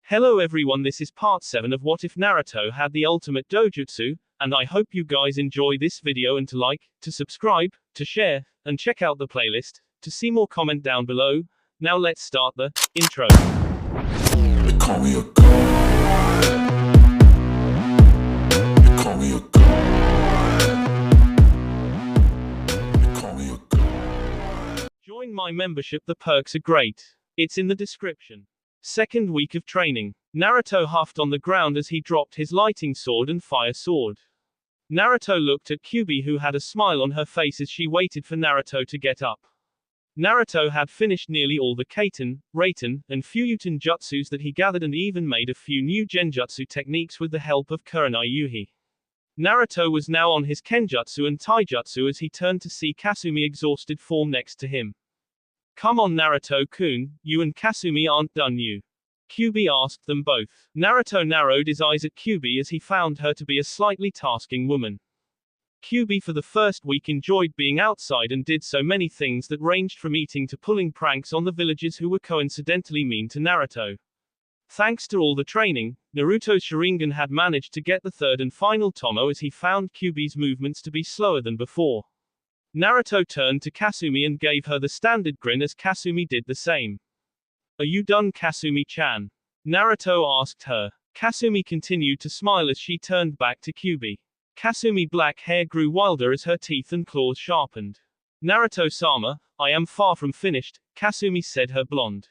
Hello everyone, this is part 7 of What If Naruto Had the Ultimate Dojutsu, and I hope you guys enjoy this video and to like, to subscribe, to share, and check out the playlist. To see more, comment down below. Now let's start the intro. They call me a god. They call me a god. They call me a god. Join my membership, the perks are great. It's in the description. Second week of training. Naruto huffed on the ground as he dropped his lighting sword and fire sword. Naruto looked at Kyuubi, who had a smile on her face as she waited for Naruto to get up. Naruto had finished nearly all the Kaiten, Raiten, and Fuyuten jutsus that he gathered and even made a few new genjutsu techniques with the help of Kurenai Yuhi. Naruto was now on his Kenjutsu and Taijutsu as he turned to see Kasumi exhausted form next to him. "Come on Naruto-kun, you and Kasumi aren't done you?" Kyuubi asked them both. Naruto narrowed his eyes at Kyuubi as he found her to be a slightly tasking woman. Kyuubi for the first week enjoyed being outside and did so many things that ranged from eating to pulling pranks on the villagers who were coincidentally mean to Naruto. Thanks to all the training, Naruto's Sharingan had managed to get the third and final tomo as he found Kyuubi's movements to be slower than before. Naruto turned to Kasumi and gave her the standard grin as Kasumi did the same. "Are you done, Kasumi-chan?" Naruto asked her. Kasumi continued to smile as she turned back to Kyuubi. Kasumi's black hair grew wilder as her teeth and claws sharpened. "Naruto-sama, I am far from finished," Kasumi said, her blonde.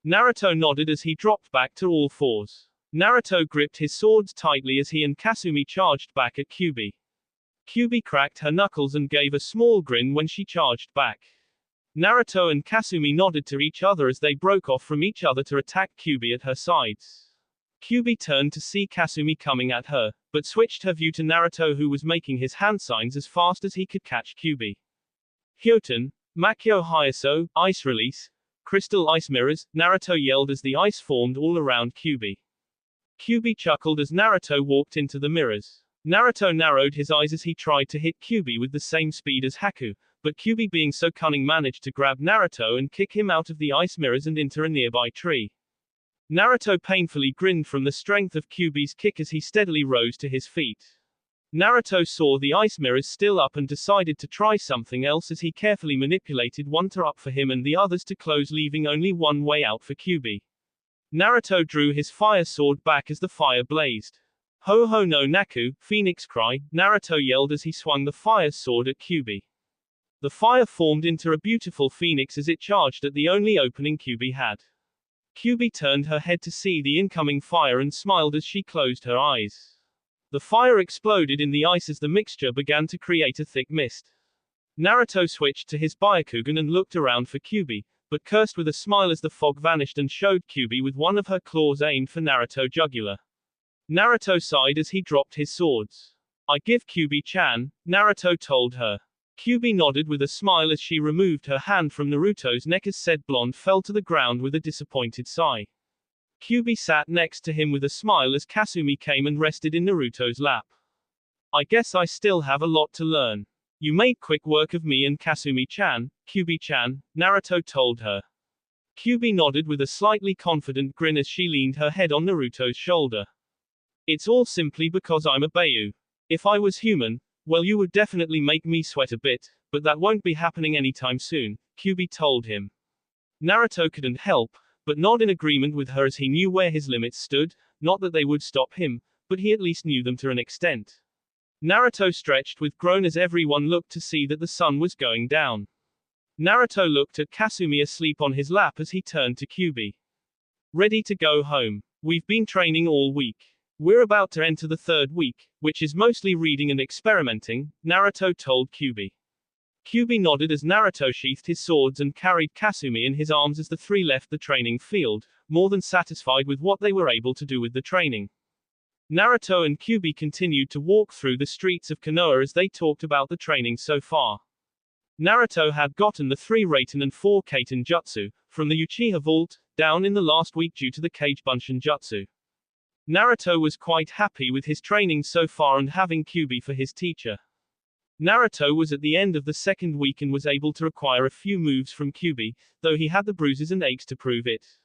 Naruto nodded as he dropped back to all fours. Naruto gripped his swords tightly as he and Kasumi charged back at Kyuubi. Kyuubi cracked her knuckles and gave a small grin when she charged back. Naruto and Kasumi nodded to each other as they broke off from each other to attack Kyuubi at her sides. Kyuubi turned to see Kasumi coming at her, but switched her view to Naruto, who was making his hand signs as fast as he could catch Kyuubi. "Hyoten, Makyo Hyaso, ice release, crystal ice mirrors," Naruto yelled as the ice formed all around Kyuubi. Kyuubi chuckled as Naruto walked into the mirrors. Naruto narrowed his eyes as he tried to hit Kyuubi with the same speed as Haku, but Kyuubi, being so cunning, managed to grab Naruto and kick him out of the ice mirrors and into a nearby tree. Naruto painfully grinned from the strength of Kyuubi's kick as he steadily rose to his feet. Naruto saw the ice mirrors still up and decided to try something else as he carefully manipulated one to up for him and the others to close, leaving only one way out for Kyuubi. Naruto drew his fire sword back as the fire blazed. "Ho ho no Naku, Phoenix cry," Naruto yelled as he swung the fire sword at Kyuubi. The fire formed into a beautiful phoenix as it charged at the only opening Kyuubi had. Kyuubi turned her head to see the incoming fire and smiled as she closed her eyes. The fire exploded in the ice as the mixture began to create a thick mist. Naruto switched to his Byakugan and looked around for Kyuubi, but cursed with a smile as the fog vanished and showed Kyuubi with one of her claws aimed for Naruto's jugular. Naruto sighed as he dropped his swords. "I give Kyuubi-chan," Naruto told her. Kyuubi nodded with a smile as she removed her hand from Naruto's neck as said blonde fell to the ground with a disappointed sigh. Kyuubi sat next to him with a smile as Kasumi came and rested in Naruto's lap. "I guess I still have a lot to learn. You made quick work of me and Kasumi-chan, Kyuubi-chan," Naruto told her. Kyuubi nodded with a slightly confident grin as she leaned her head on Naruto's shoulder. "It's all simply because I'm a Beiyu. If I was human, well, you would definitely make me sweat a bit, but that won't be happening anytime soon," Kyuubi told him. Naruto couldn't help but nod in agreement with her as he knew where his limits stood, not that they would stop him, but he at least knew them to an extent. Naruto stretched with groan as everyone looked to see that the sun was going down. Naruto looked at Kasumi asleep on his lap as he turned to Kyuubi. "Ready to go home? We've been training all week. We're about to enter the third week, which is mostly reading and experimenting," Naruto told Kyuubi. Kyuubi nodded as Naruto sheathed his swords and carried Kasumi in his arms as the three left the training field, more than satisfied with what they were able to do with the training. Naruto and Kyuubi continued to walk through the streets of Konoha as they talked about the training so far. Naruto had gotten the 3 Raiten and 4 Kaiten jutsu from the Uchiha vault down in the last week due to the Kage Bunshin jutsu. Naruto was quite happy with his training so far and having Kyuubi for his teacher. Naruto was at the end of the second week and was able to acquire a few moves from Kyuubi, though he had the bruises and aches to prove it.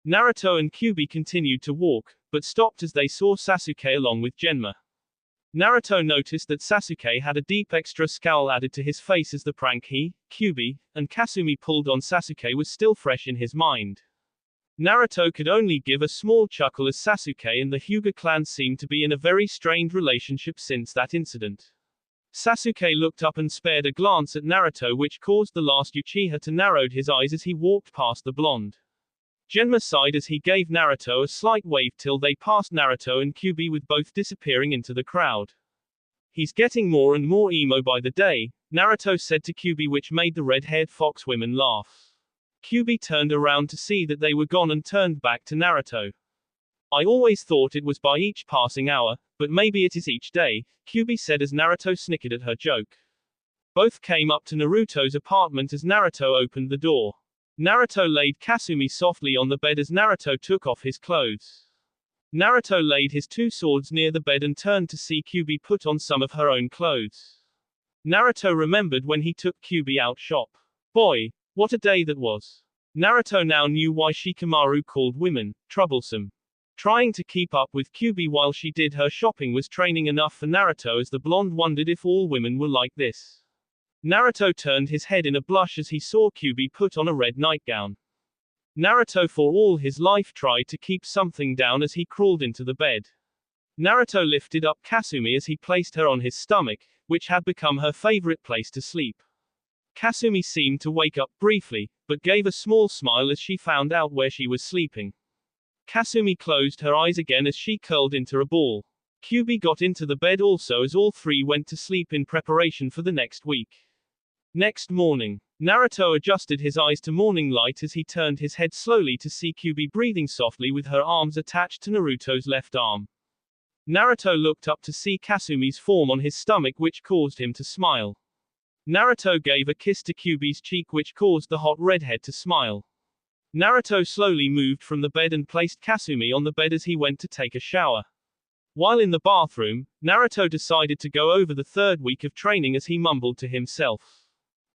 Naruto and Kyuubi continued to walk, but stopped as they saw Sasuke along with Genma. Naruto noticed that Sasuke had a deep extra scowl added to his face as the prank he, Kyuubi, and Kasumi pulled on Sasuke was still fresh in his mind. Naruto could only give a small chuckle as Sasuke and the Hyuga clan seemed to be in a very strained relationship since that incident. Sasuke looked up and spared a glance at Naruto, which caused the last Uchiha to narrow his eyes as he walked past the blonde. Genma sighed as he gave Naruto a slight wave till they passed Naruto and Kyuubi, with both disappearing into the crowd. He's getting more and more emo by the day, Naruto said to Kyuubi, which made the red-haired fox women laugh. Kyuubi turned around to see that they were gone and turned back to Naruto. I always thought it was by each passing hour, but maybe it is each day, Kyuubi said as Naruto snickered at her joke. Both came up to Naruto's apartment as Naruto opened the door. Naruto laid Kasumi softly on the bed as Naruto took off his clothes. Naruto laid his two swords near the bed and turned to see Kyuubi put on some of her own clothes. Naruto remembered when he took Kyuubi out shop. Boy, what a day that was. Naruto now knew why Shikamaru called women troublesome. Trying to keep up with Kyuubi while she did her shopping was training enough for Naruto, as the blonde wondered if all women were like this. Naruto turned his head in a blush as he saw Kyuubi put on a red nightgown. Naruto for all his life tried to keep something down as he crawled into the bed. Naruto lifted up Kasumi as he placed her on his stomach, which had become her favorite place to sleep. Kasumi seemed to wake up briefly, but gave a small smile as she found out where she was sleeping. Kasumi closed her eyes again as she curled into a ball. Kyuubi got into the bed also as all three went to sleep in preparation for the next week. Next morning, Naruto adjusted his eyes to morning light as he turned his head slowly to see Kyuubi breathing softly with her arms attached to Naruto's left arm. Naruto looked up to see Kasumi's form on his stomach, which caused him to smile. Naruto gave a kiss to Kyuubi's cheek, which caused the hot redhead to smile. Naruto slowly moved from the bed and placed Kasumi on the bed as he went to take a shower. While in the bathroom, Naruto decided to go over the third week of training as he mumbled to himself.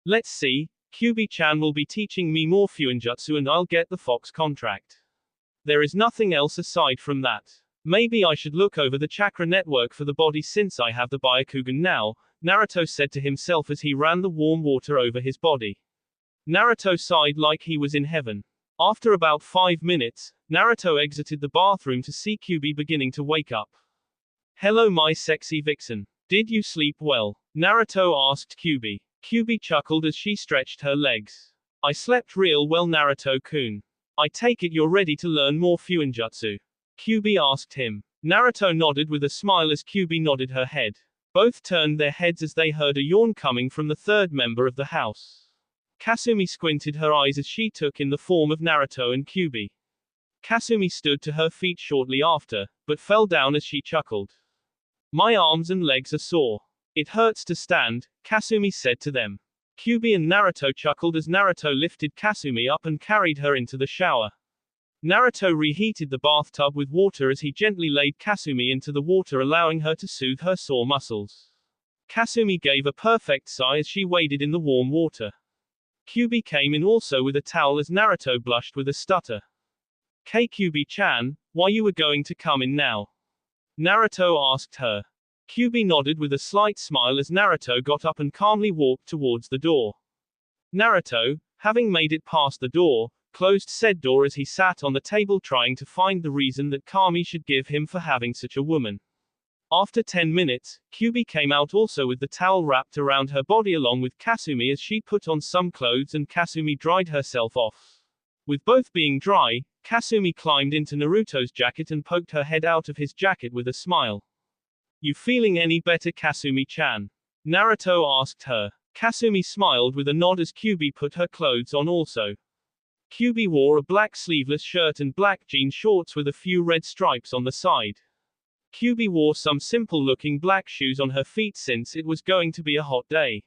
Let's see, Kyuubi-chan will be teaching me more fuinjutsu and I'll get the fox contract. There is nothing else aside from that. Maybe I should look over the chakra network for the body since I have the Byakugan now, Naruto said to himself as he ran the warm water over his body. Naruto sighed like he was in heaven. After about 5 minutes, Naruto exited the bathroom to see Kyuubi beginning to wake up. Hello my sexy vixen. Did you sleep well? Naruto asked Kyuubi. Kyuubi chuckled as she stretched her legs. I slept real well, Naruto-kun. I take it you're ready to learn more fuinjutsu? Kyuubi asked him. Naruto nodded with a smile as Kyuubi nodded her head. Both turned their heads as they heard a yawn coming from the third member of the house. Kasumi squinted her eyes as she took in the form of Naruto and Kyuubi. Kasumi stood to her feet shortly after, but fell down as she chuckled. My arms and legs are sore. It hurts to stand, Kasumi said to them. Kyuubi and Naruto chuckled as Naruto lifted Kasumi up and carried her into the shower. Naruto reheated the bathtub with water as he gently laid Kasumi into the water, allowing her to soothe her sore muscles. Kasumi gave a perfect sigh as she waded in the warm water. Kyuubi came in also with a towel as Naruto blushed with a stutter. Kyuubi-chan, why you were going to come in now? Naruto asked her. Kyuubi nodded with a slight smile as Naruto got up and calmly walked towards the door. Naruto, having made it past the door, closed said door as he sat on the table trying to find the reason that Kami should give him for having such a woman. After 10 minutes, Kyuubi came out also with the towel wrapped around her body along with Kasumi as she put on some clothes and Kasumi dried herself off. With both being dry, Kasumi climbed into Naruto's jacket and poked her head out of his jacket with a smile. You feeling any better, Kasumi-chan? Naruto asked her. Kasumi smiled with a nod as Kyuubi put her clothes on also. Kyuubi wore a black sleeveless shirt and black jean shorts with a few red stripes on the side. Kyuubi wore some simple-looking black shoes on her feet since it was going to be a hot day.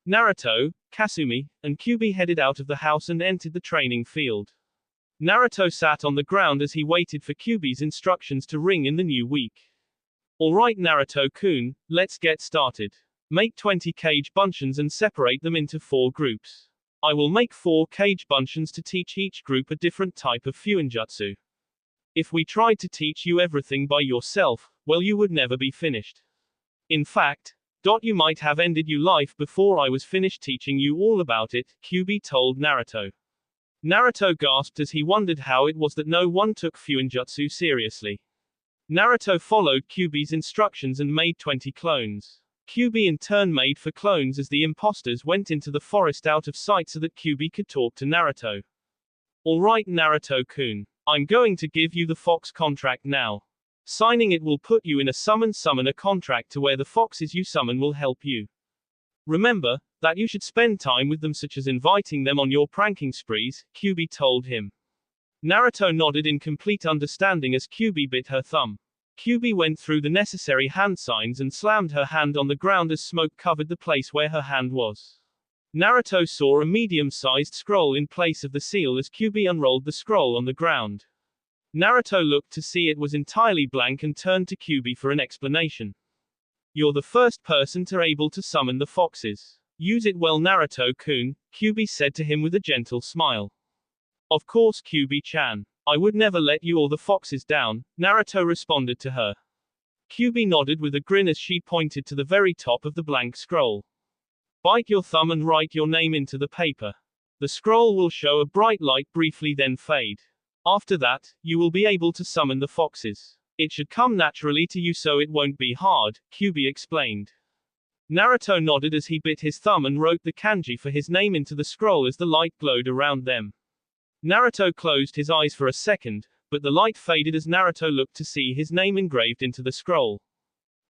Naruto, Kasumi, and Kyuubi headed out of the house and entered the training field. Naruto sat on the ground as he waited for Kyuubi's instructions to ring in the new week. Alright Naruto-kun, let's get started. Make 20 cage buncheons and separate them into 4 groups. I will make 4 cage bunshin to teach each group a different type of fuinjutsu. If we tried to teach you everything by yourself, well, you would never be finished. In fact, you might have ended your life before I was finished teaching you all about it, Kyubi told Naruto. Naruto gasped as he wondered how it was that no one took fuinjutsu seriously. Naruto followed Kyubi's instructions and made 20 clones. Kyubi in turn made 4 clones as the imposters went into the forest out of sight so that Kyubi could talk to Naruto. Alright Naruto-kun, I'm going to give you the fox contract now. Signing it will put you in a summoner contract to where the foxes you summon will help you. Remember, that you should spend time with them, such as inviting them on your pranking sprees, Kyubi told him. Naruto nodded in complete understanding as Kyubi bit her thumb. Kyubi went through the necessary hand signs and slammed her hand on the ground as smoke covered the place where her hand was. Naruto saw a medium-sized scroll in place of the seal as Kyubi unrolled the scroll on the ground. Naruto looked to see it was entirely blank and turned to Kyubi for an explanation. You're the first person able to summon the foxes. Use it well Naruto-kun, Kyubi said to him with a gentle smile. Of course Kyubi-chan. I would never let you or the foxes down, Naruto responded to her. Kyubi nodded with a grin as she pointed to the very top of the blank scroll. Bite your thumb and write your name into the paper. The scroll will show a bright light briefly then fade. After that, you will be able to summon the foxes. It should come naturally to you so it won't be hard, Kyubi explained. Naruto nodded as he bit his thumb and wrote the kanji for his name into the scroll as the light glowed around them. Naruto closed his eyes for a second, but the light faded as Naruto looked to see his name engraved into the scroll.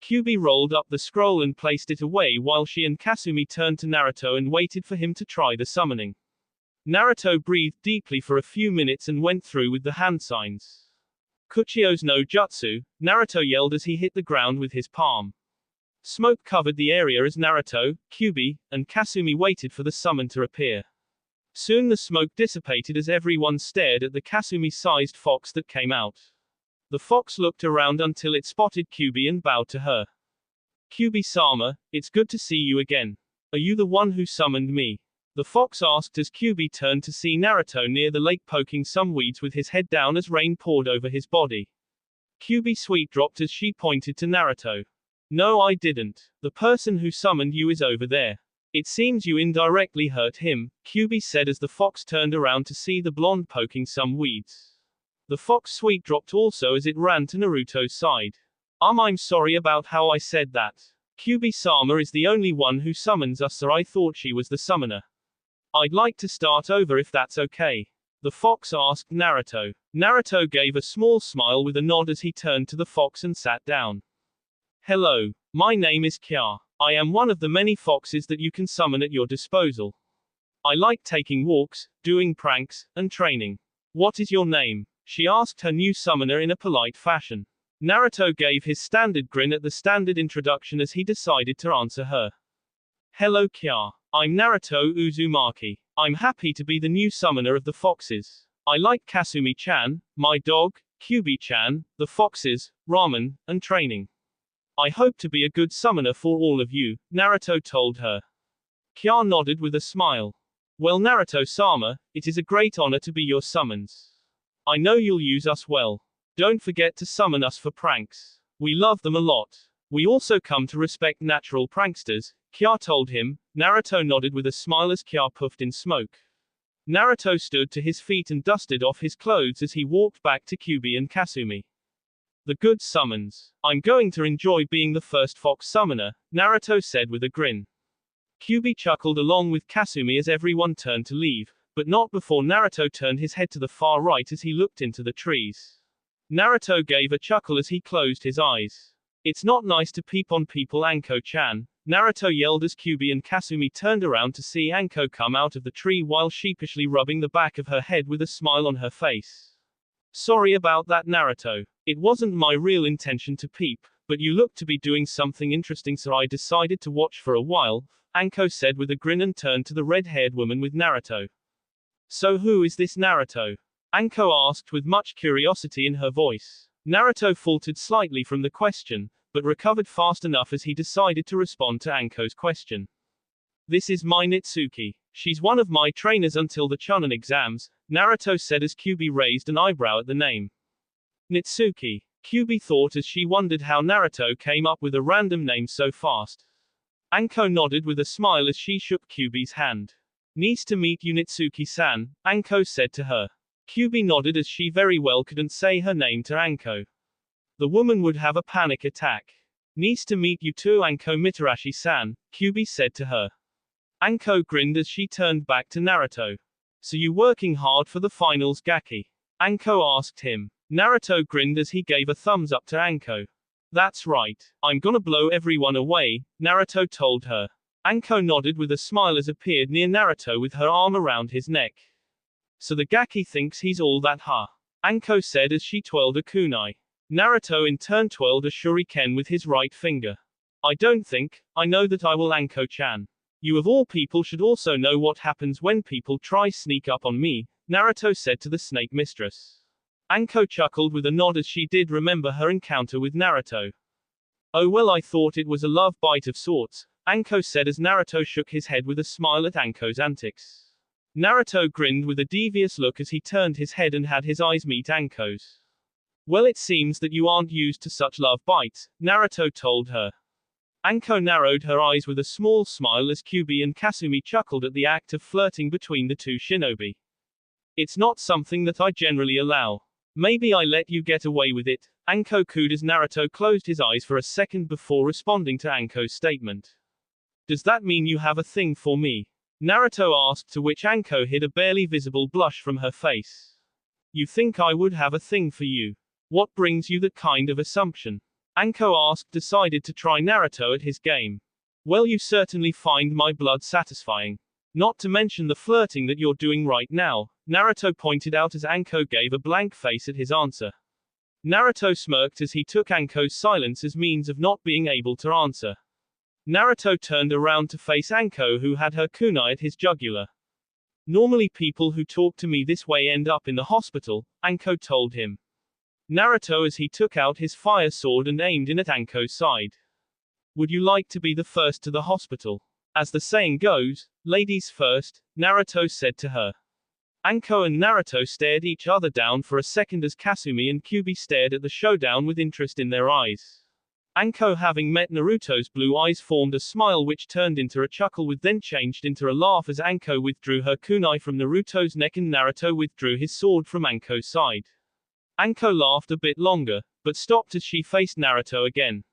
Kyubi rolled up the scroll and placed it away while she and Kasumi turned to Naruto and waited for him to try the summoning. Naruto breathed deeply for a few minutes and went through with the hand signs. Kuchio's no jutsu, Naruto yelled as he hit the ground with his palm. Smoke covered the area as Naruto, Kyubi, and Kasumi waited for the summon to appear. Soon the smoke dissipated as everyone stared at the Kasumi-sized fox that came out. The fox looked around until it spotted Kyubi and bowed to her. Kyubi-sama, it's good to see you again. Are you the one who summoned me? The fox asked as Kyubi turned to see Naruto near the lake poking some weeds with his head down as rain poured over his body. Kyubi sweet dropped as she pointed to Naruto. No, I didn't. The person who summoned you is over there. It seems you indirectly hurt him, Kyubi said as the fox turned around to see the blonde poking some weeds. The fox sweet dropped also as it ran to Naruto's side. I'm sorry about how I said that. Kyubi-sama is the only one who summons us, so I thought she was the summoner. I'd like to start over if that's okay. The fox asked Naruto. Naruto gave a small smile with a nod as he turned to the fox and sat down. Hello. My name is Kya. I am one of the many foxes that you can summon at your disposal. I like taking walks, doing pranks, and training. What is your name? She asked her new summoner in a polite fashion. Naruto gave his standard grin at the standard introduction as he decided to answer her. Hello Kya. I'm Naruto Uzumaki. I'm happy to be the new summoner of the foxes. I like Kasumi-chan, my dog, Kyubi-chan, the foxes, ramen, and training. I hope to be a good summoner for all of you, Naruto told her. Kya nodded with a smile. Well Naruto-sama, it is a great honor to be your summons. I know you'll use us well. Don't forget to summon us for pranks. We love them a lot. We also come to respect natural pranksters, Kya told him. Naruto nodded with a smile as Kya puffed in smoke. Naruto stood to his feet and dusted off his clothes as he walked back to Kyubi and Kasumi. The good summons. I'm going to enjoy being the first fox summoner, Naruto said with a grin. Kyubi chuckled along with Kasumi as everyone turned to leave, but not before Naruto turned his head to the far right as he looked into the trees. Naruto gave a chuckle as he closed his eyes. It's not nice to peep on people Anko-chan, Naruto yelled as Kyubi and Kasumi turned around to see Anko come out of the tree while sheepishly rubbing the back of her head with a smile on her face. Sorry about that Naruto. It wasn't my real intention to peep, but you looked to be doing something interesting so I decided to watch for a while, Anko said with a grin and turned to the red-haired woman with Naruto. So who is this Naruto? Anko asked with much curiosity in her voice. Naruto faltered slightly from the question, but recovered fast enough as he decided to respond to Anko's question. This is my Nitsuki. She's one of my trainers until the Chunin exams, Naruto said as Kyuubi raised an eyebrow at the name. Nitsuki. Kyuubi thought as she wondered how Naruto came up with a random name so fast. Anko nodded with a smile as she shook Kyuubi's hand. Nice to meet you Nitsuki-san, Anko said to her. Kyuubi nodded as she very well couldn't say her name to Anko. The woman would have a panic attack. Nice to meet you too Anko Mitarashi-san, Kyuubi said to her. Anko grinned as she turned back to Naruto. So you working hard for the finals Gaki? Anko asked him. Naruto grinned as he gave a thumbs up to Anko. That's right. I'm gonna blow everyone away, Naruto told her. Anko nodded with a smile as appeared near Naruto with her arm around his neck. So the Gaki thinks he's all that huh? Anko said as she twirled a kunai. Naruto in turn twirled a shuriken with his right finger. I don't think, I know that I will Anko-chan. You of all people should also know what happens when people try sneak up on me, Naruto said to the snake mistress. Anko chuckled with a nod as she did remember her encounter with Naruto. Oh well I thought it was a love bite of sorts, Anko said as Naruto shook his head with a smile at Anko's antics. Naruto grinned with a devious look as he turned his head and had his eyes meet Anko's. Well it seems that you aren't used to such love bites, Naruto told her. Anko narrowed her eyes with a small smile as Kyuubi and Kasumi chuckled at the act of flirting between the two shinobi. It's not something that I generally allow. Maybe I let you get away with it, Anko cooed as Naruto closed his eyes for a second before responding to Anko's statement. Does that mean you have a thing for me? Naruto asked, to which Anko hid a barely visible blush from her face. You think I would have a thing for you? What brings you that kind of assumption? Anko asked, decided to try Naruto at his game. Well you certainly find my blood satisfying. Not to mention the flirting that you're doing right now, Naruto pointed out as Anko gave a blank face at his answer. Naruto smirked as he took Anko's silence as means of not being able to answer. Naruto turned around to face Anko who had her kunai at his jugular. Normally people who talk to me this way end up in the hospital, Anko told him. Naruto as he took out his fire sword and aimed in at Anko's side. Would you like to be the first to the hospital? As the saying goes, ladies first, Naruto said to her. Anko and Naruto stared each other down for a second as Kasumi and Kyuubi stared at the showdown with interest in their eyes. Anko having met Naruto's blue eyes formed a smile which turned into a chuckle with then changed into a laugh as Anko withdrew her kunai from Naruto's neck and Naruto withdrew his sword from Anko's side. Anko laughed a bit longer, but stopped as she faced Naruto again.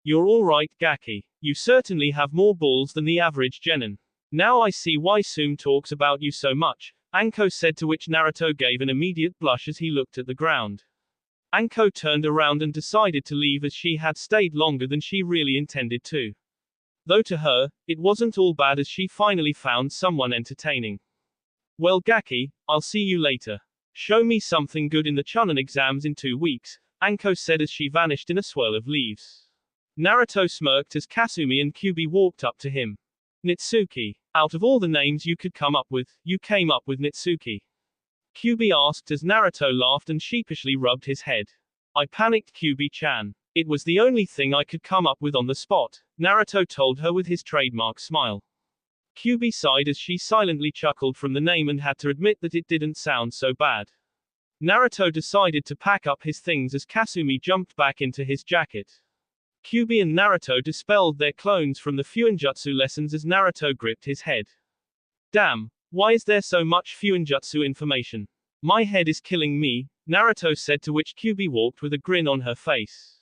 You're alright Gaki. You certainly have more balls than the average genin. Now I see why Sume talks about you so much, Anko said, to which Naruto gave an immediate blush as he looked at the ground. Anko turned around and decided to leave as she had stayed longer than she really intended to. Though to her, it wasn't all bad as she finally found someone entertaining. Well Gaki, I'll see you later. Show me something good in the Chunin exams in 2 weeks, Anko said as she vanished in a swirl of leaves. Naruto smirked as Kasumi and Kyuubi walked up to him. Nitsuki. Out of all the names you could come up with, you came up with Nitsuki. Kyuubi asked as Naruto laughed and sheepishly rubbed his head. I panicked Kyuubi-chan. It was the only thing I could come up with on the spot, Naruto told her with his trademark smile. Kyuubi sighed as she silently chuckled from the name and had to admit that it didn't sound so bad. Naruto decided to pack up his things as Kasumi jumped back into his jacket. Kyuubi and Naruto dispelled their clones from the Fuinjutsu lessons as Naruto gripped his head. Damn, why is there so much Fuinjutsu information? My head is killing me, Naruto said, to which Kyuubi walked with a grin on her face.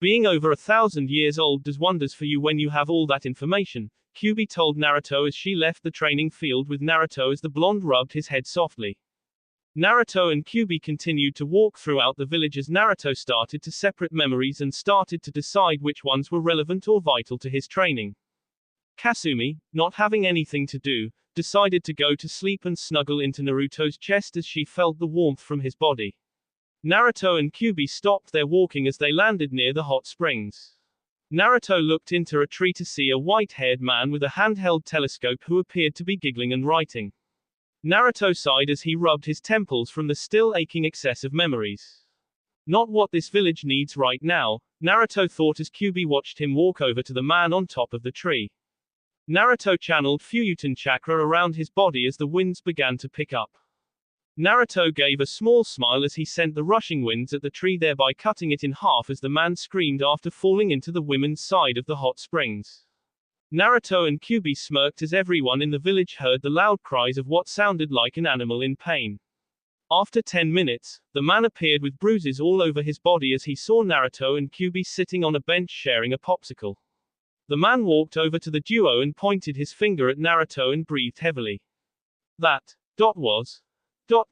Being over 1,000 years old does wonders for you when you have all that information, Kyuubi told Naruto as she left the training field with Naruto as the blonde rubbed his head softly. Naruto and Kyuubi continued to walk throughout the village as Naruto started to separate memories and started to decide which ones were relevant or vital to his training. Kasumi, not having anything to do, decided to go to sleep and snuggle into Naruto's chest as she felt the warmth from his body. Naruto and Kyuubi stopped their walking as they landed near the hot springs. Naruto looked into a tree to see a white-haired man with a handheld telescope who appeared to be giggling and writing. Naruto sighed as he rubbed his temples from the still aching excess of memories. Not what this village needs right now, Naruto thought as Kyuubi watched him walk over to the man on top of the tree. Naruto channeled Fuyutin chakra around his body as the winds began to pick up. Naruto gave a small smile as he sent the rushing winds at the tree, thereby cutting it in half as the man screamed after falling into the women's side of the hot springs. Naruto and Kyuubi smirked as everyone in the village heard the loud cries of what sounded like an animal in pain. After 10 minutes, the man appeared with bruises all over his body as he saw Naruto and Kyuubi sitting on a bench sharing a popsicle. The man walked over to the duo and pointed his finger at Naruto and breathed heavily. That was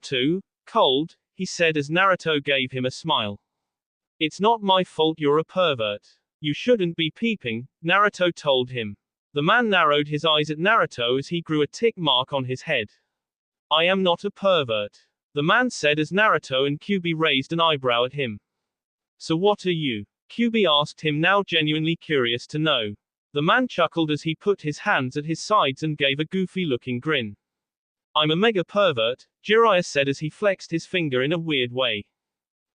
too cold, he said as Naruto gave him a smile. It's not my fault you're a pervert. You shouldn't be peeping, Naruto told him. The man narrowed his eyes at Naruto as he grew a tick mark on his head. I am not a pervert, the man said as Naruto and Kyuubi raised an eyebrow at him. So what are you? Kyuubi asked him, now genuinely curious to know. The man chuckled as he put his hands at his sides and gave a goofy-looking grin. I'm a mega pervert, Jiraiya said as he flexed his finger in a weird way.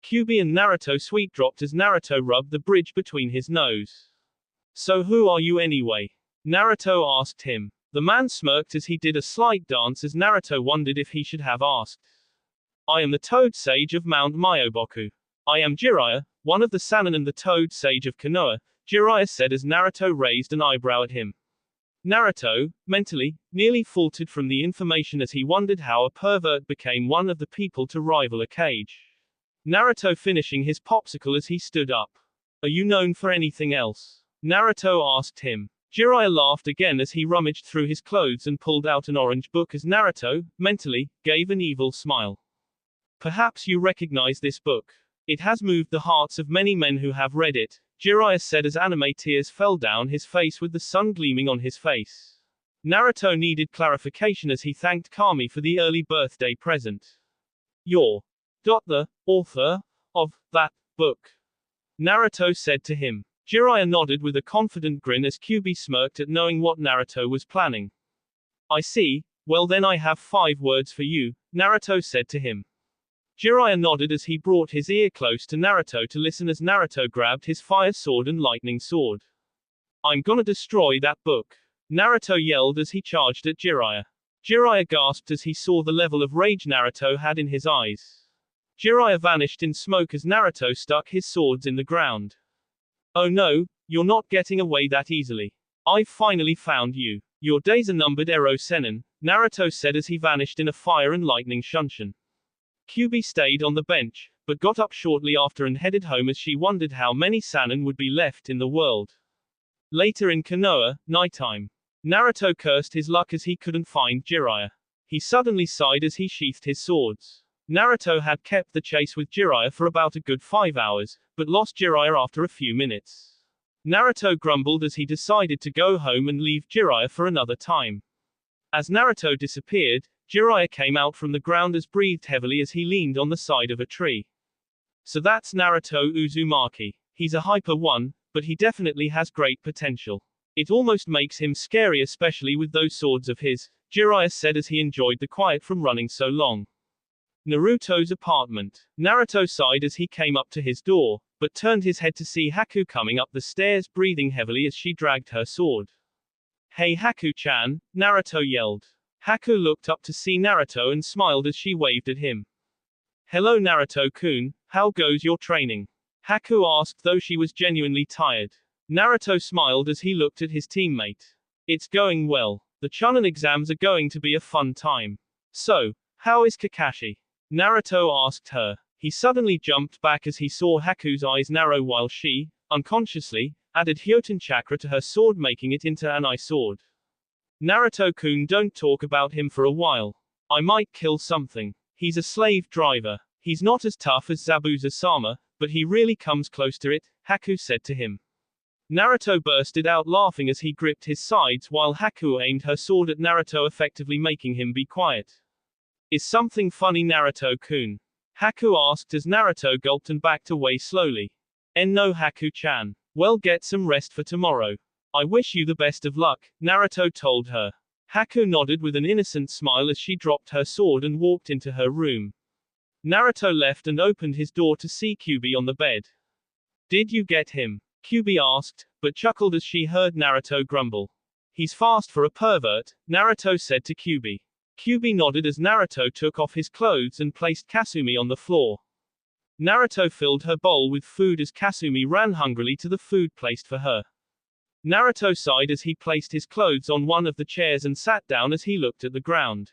Kyuubi and Naruto sweet-dropped as Naruto rubbed the bridge between his nose. So who are you anyway? Naruto asked him. The man smirked as he did a slight dance as Naruto wondered if he should have asked. I am the Toad Sage of Mount Myoboku. I am Jiraiya, one of the Sannin and the Toad Sage of Konoha, Jiraiya said as Naruto raised an eyebrow at him. Naruto, mentally, nearly faltered from the information as he wondered how a pervert became one of the people to rival a cage. Naruto finishing his popsicle as he stood up. Are you known for anything else? Naruto asked him. Jiraiya laughed again as he rummaged through his clothes and pulled out an orange book as Naruto, mentally, gave an evil smile. Perhaps you recognize this book. It has moved the hearts of many men who have read it, Jiraiya said as anime tears fell down his face with the sun gleaming on his face. Naruto needed clarification as he thanked Kami for the early birthday present. You're the author of that book? Naruto said to him. Jiraiya nodded with a confident grin as Kyuubi smirked at knowing what Naruto was planning. I see, well then I have 5 words for you, Naruto said to him. Jiraiya nodded as he brought his ear close to Naruto to listen as Naruto grabbed his fire sword and lightning sword. I'm gonna destroy that book, Naruto yelled as he charged at Jiraiya. Jiraiya gasped as he saw the level of rage Naruto had in his eyes. Jiraiya vanished in smoke as Naruto stuck his swords in the ground. Oh no, you're not getting away that easily. I've finally found you. Your days are numbered, Ero Sennin, Naruto said as he vanished in a fire and lightning shunshin. Kyuubi stayed on the bench, but got up shortly after and headed home as she wondered how many Sannin would be left in the world. Later in Konoha, nighttime. Naruto cursed his luck as he couldn't find Jiraiya. He suddenly sighed as he sheathed his swords. Naruto had kept the chase with Jiraiya for about a good 5 hours, but lost Jiraiya after a few minutes. Naruto grumbled as he decided to go home and leave Jiraiya for another time. As Naruto disappeared, Jiraiya came out from the ground as breathed heavily as he leaned on the side of a tree. So that's Naruto Uzumaki. He's a hyper one, but he definitely has great potential. It almost makes him scary, especially with those swords of his, Jiraiya said as he enjoyed the quiet from running so long. Naruto's apartment. Naruto sighed as he came up to his door, but turned his head to see Haku coming up the stairs breathing heavily as she dragged her sword. Hey Haku-chan, Naruto yelled. Haku looked up to see Naruto and smiled as she waved at him. Hello Naruto-kun, how goes your training? Haku asked, though she was genuinely tired. Naruto smiled as he looked at his teammate. It's going well. The Chunin exams are going to be a fun time. So, how is Kakashi? Naruto asked her. He suddenly jumped back as he saw Haku's eyes narrow while she, unconsciously, added Hyoten chakra to her sword, making it into an eye sword. Naruto-kun, don't talk about him for a while. I might kill something. He's a slave driver. He's not as tough as Zabuza-sama, but he really comes close to it, Haku said to him. Naruto bursted out laughing as he gripped his sides while Haku aimed her sword at Naruto, effectively making him be quiet. Is something funny Naruto-kun? Haku asked as Naruto gulped and backed away slowly. No Haku-chan. Well, get some rest for tomorrow. I wish you the best of luck, Naruto told her. Haku nodded with an innocent smile as she dropped her sword and walked into her room. Naruto left and opened his door to see Kyuubi on the bed. Did you get him? Kyuubi asked, but chuckled as she heard Naruto grumble. He's fast for a pervert, Naruto said to Kyuubi. Kyuubi nodded as Naruto took off his clothes and placed Kasumi on the floor. Naruto filled her bowl with food as Kasumi ran hungrily to the food placed for her. Naruto sighed as he placed his clothes on one of the chairs and sat down as he looked at the ground.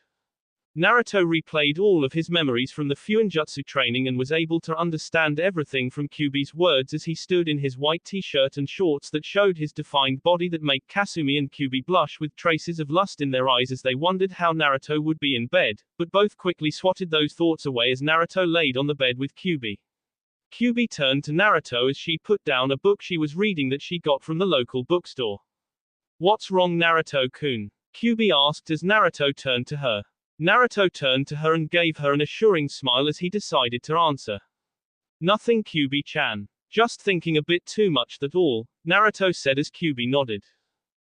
Naruto replayed all of his memories from the Fuinjutsu training and was able to understand everything from Kyuubi's words as he stood in his white t-shirt and shorts that showed his defined body that made Kasumi and Kyuubi blush with traces of lust in their eyes as they wondered how Naruto would be in bed, but both quickly swatted those thoughts away as Naruto laid on the bed with Kyuubi. Kyuubi turned to Naruto as she put down a book she was reading that she got from the local bookstore. "What's wrong, Naruto-kun?" Kyuubi asked as Naruto turned to her. Naruto turned to her and gave her an assuring smile as he decided to answer. "Nothing, Kyuubi-chan. Just thinking a bit too much, that all," Naruto said as Kyuubi nodded.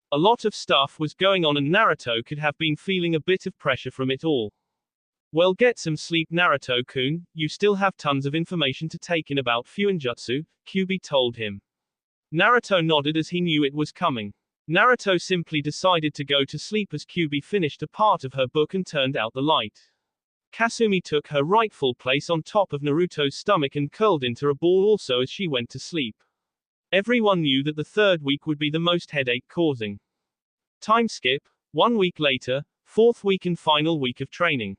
A lot of stuff was going on and Naruto could have been feeling a bit of pressure from it all. "Well, get some sleep, Naruto-kun, you still have tons of information to take in about Fuinjutsu," Kyuubi told him. Naruto nodded as he knew it was coming. Naruto simply decided to go to sleep as Kyuubi finished a part of her book and turned out the light. Kasumi took her rightful place on top of Naruto's stomach and curled into a ball also as she went to sleep. Everyone knew that the third week would be the most headache-causing. Time skip, 1 week later, fourth week and final week of training.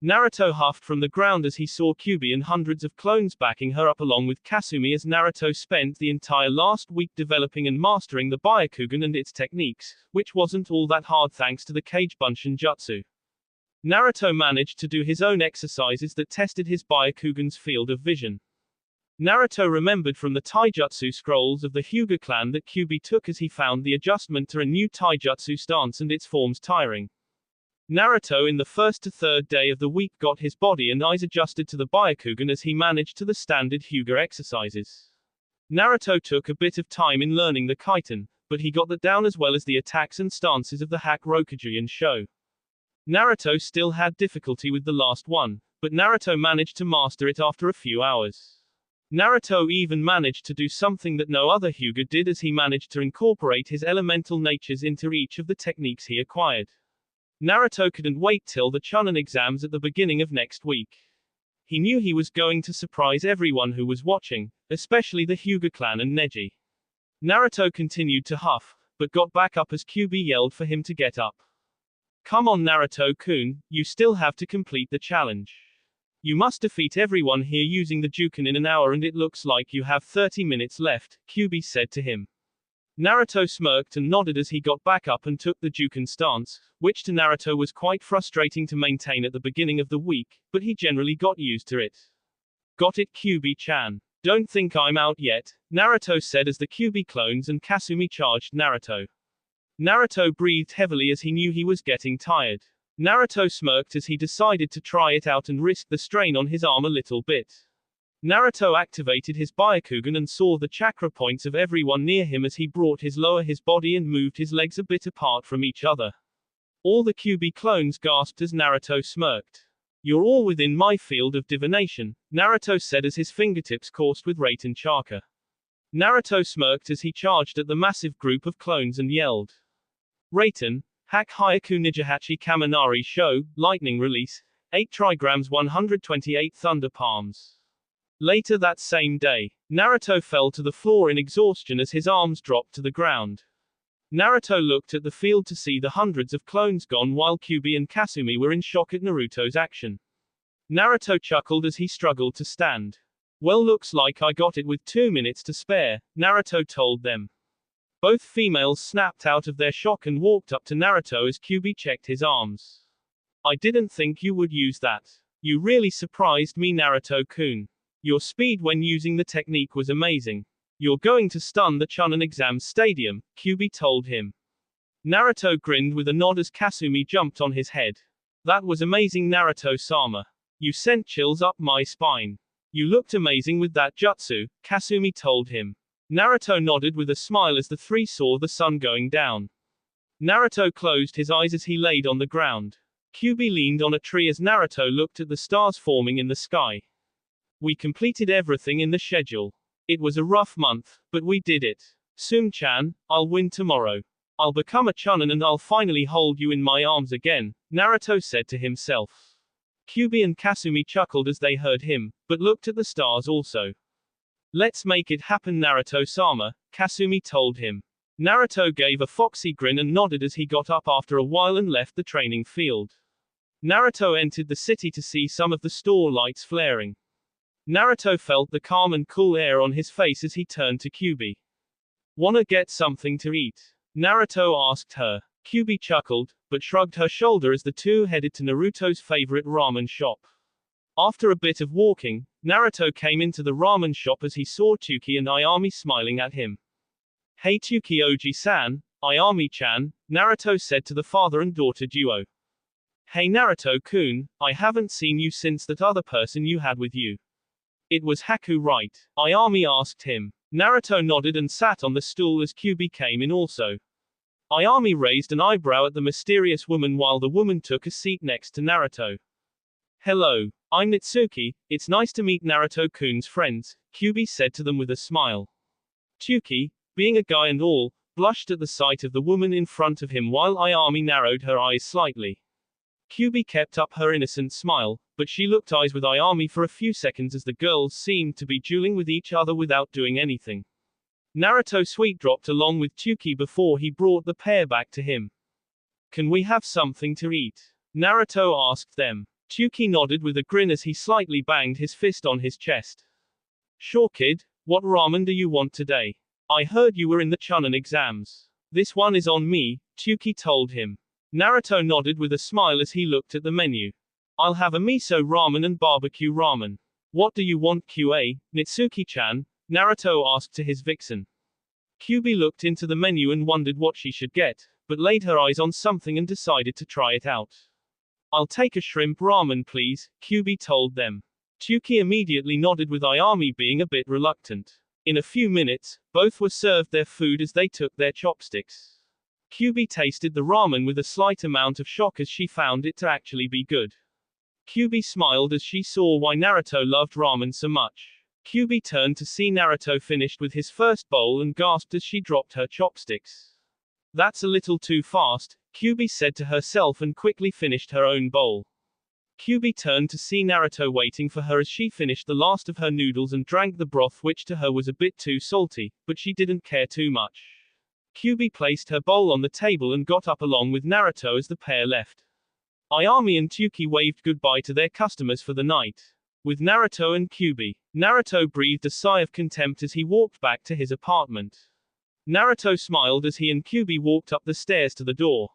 Naruto huffed from the ground as he saw Kyuubi and hundreds of clones backing her up along with Kasumi as Naruto spent the entire last week developing and mastering the Byakugan and its techniques, which wasn't all that hard thanks to the Kage Bunshin Jutsu. Naruto managed to do his own exercises that tested his Byakugan's field of vision. Naruto remembered from the taijutsu scrolls of the Hyuga clan that Kyuubi took as he found the adjustment to a new taijutsu stance and its forms tiring. Naruto in the first to third day of the week got his body and eyes adjusted to the Byakugan as he managed to the standard Hyuga exercises. Naruto took a bit of time in learning the Kaiten, but he got that down as well as the attacks and stances of the Hack Rokuji and Sho. Naruto still had difficulty with the last one, but Naruto managed to master it after a few hours. Naruto even managed to do something that no other Hyuga did as he managed to incorporate his elemental natures into each of the techniques he acquired. Naruto couldn't wait till the Chunin exams at the beginning of next week. He knew he was going to surprise everyone who was watching, especially the Hyuga clan and Neji. Naruto continued to huff, but got back up as Kyuubi yelled for him to get up. "Come on, Naruto-kun, you still have to complete the challenge. You must defeat everyone here using the Juken in an hour and it looks like you have 30 minutes left," Kyuubi said to him. Naruto smirked and nodded as he got back up and took the Juken stance, which to Naruto was quite frustrating to maintain at the beginning of the week, but he generally got used to it. "Got it, Kyuubi-chan. Don't think I'm out yet," Naruto said as the Kyuubi clones and Kasumi charged Naruto. Naruto breathed heavily as he knew he was getting tired. Naruto smirked as he decided to try it out and risk the strain on his arm a little bit. Naruto activated his Byakugan and saw the chakra points of everyone near him as he brought his body and moved his legs a bit apart from each other. All the Kyuubi clones gasped as Naruto smirked. "You're all within my field of divination," Naruto said as his fingertips coursed with Raiten chakra. Naruto smirked as he charged at the massive group of clones and yelled. "Raiten, Hack Hyaku Nijihachi Kaminari Sho, Lightning Release, 8 trigrams 128 Thunder Palms." Later that same day, Naruto fell to the floor in exhaustion as his arms dropped to the ground. Naruto looked at the field to see the hundreds of clones gone while Kyuubi and Kasumi were in shock at Naruto's action. Naruto chuckled as he struggled to stand. "Well, looks like I got it with 2 minutes to spare," Naruto told them. Both females snapped out of their shock and walked up to Naruto as Kyuubi checked his arms. "I didn't think you would use that. You really surprised me, Naruto-kun. Your speed when using the technique was amazing. You're going to stun the Chunin exam stadium," Kyuubi told him. Naruto grinned with a nod as Kasumi jumped on his head. "That was amazing, Naruto-sama. You sent chills up my spine. You looked amazing with that jutsu," Kasumi told him. Naruto nodded with a smile as the three saw the sun going down. Naruto closed his eyes as he laid on the ground. Kyuubi leaned on a tree as Naruto looked at the stars forming in the sky. "We completed everything in the schedule. It was a rough month, but we did it. Sum-chan, I'll win tomorrow." I'll become a Chunin and I'll finally hold you in my arms again, Naruto said to himself. Kyuubi and Kasumi chuckled as they heard him, but looked at the stars also. Let's make it happen, Naruto-sama, Kasumi told him. Naruto gave a foxy grin and nodded as he got up after a while and left the training field. Naruto entered the city to see some of the store lights flaring. Naruto felt the calm and cool air on his face as he turned to Kyuubi. Wanna get something to eat? Naruto asked her. Kyuubi chuckled, but shrugged her shoulder as the two headed to Naruto's favorite ramen shop. After a bit of walking, Naruto came into the ramen shop as he saw Tsuki and Ayami smiling at him. Hey Tsuki Oji-san, Ayami-chan, Naruto said to the father and daughter duo. Hey Naruto-kun, I haven't seen you since that other person you had with you. It was Haku, right? Ayami asked him. Naruto nodded and sat on the stool as Kyuubi came in also. Ayami raised an eyebrow at the mysterious woman while the woman took a seat next to Naruto. Hello, I'm Nitsuki, it's nice to meet Naruto-kun's friends, Kyuubi said to them with a smile. Tsuki, being a guy and all, blushed at the sight of the woman in front of him while Ayami narrowed her eyes slightly. Kyuubi kept up her innocent smile, but she looked eyes with Ayami for a few seconds as the girls seemed to be dueling with each other without doing anything. Naruto sweet dropped along with Tsuki before he brought the pair back to him. Can we have something to eat? Naruto asked them. Tsuki nodded with a grin as he slightly banged his fist on his chest. Sure kid, what ramen do you want today? I heard you were in the Chunin exams. This one is on me, Tsuki told him. Naruto nodded with a smile as he looked at the menu. I'll have a miso ramen and barbecue ramen. What do you want, QA, Nitsuki-chan? Naruto asked to his vixen. Kyuubi looked into the menu and wondered what she should get, but laid her eyes on something and decided to try it out. I'll take a shrimp ramen please, Kyuubi told them. Tsuki immediately nodded with Ayami being a bit reluctant. In a few minutes, both were served their food as they took their chopsticks. Kyuubi tasted the ramen with a slight amount of shock as she found it to actually be good. Kyuubi smiled as she saw why Naruto loved ramen so much. Kyuubi turned to see Naruto finished with his first bowl and gasped as she dropped her chopsticks. That's a little too fast, Kyuubi said to herself and quickly finished her own bowl. Kyuubi turned to see Naruto waiting for her as she finished the last of her noodles and drank the broth which to her was a bit too salty, but she didn't care too much. Kyuubi placed her bowl on the table and got up along with Naruto as the pair left. Ayami and Tsuki waved goodbye to their customers for the night. With Naruto and Kyuubi, Naruto breathed a sigh of contempt as he walked back to his apartment. Naruto smiled as he and Kyuubi walked up the stairs to the door.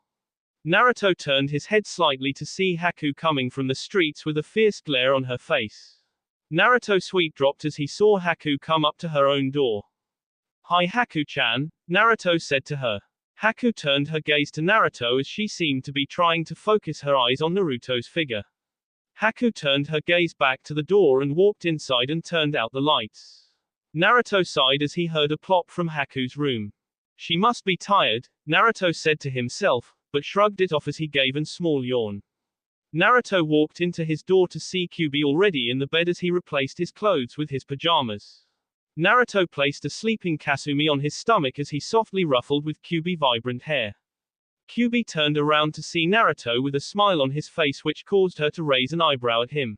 Naruto turned his head slightly to see Haku coming from the streets with a fierce glare on her face. Naruto sweet dropped as he saw Haku come up to her own door. Hi Haku-chan, Naruto said to her. Haku turned her gaze to Naruto as she seemed to be trying to focus her eyes on Naruto's figure. Haku turned her gaze back to the door and walked inside and turned out the lights. Naruto sighed as he heard a plop from Haku's room. She must be tired, Naruto said to himself, but shrugged it off as he gave a small yawn. Naruto walked into his door to see Kyuubi already in the bed as he replaced his clothes with his pajamas. Naruto placed a sleeping Kasumi on his stomach as he softly ruffled with Kyuubi's vibrant hair. Kyuubi turned around to see Naruto with a smile on his face which caused her to raise an eyebrow at him.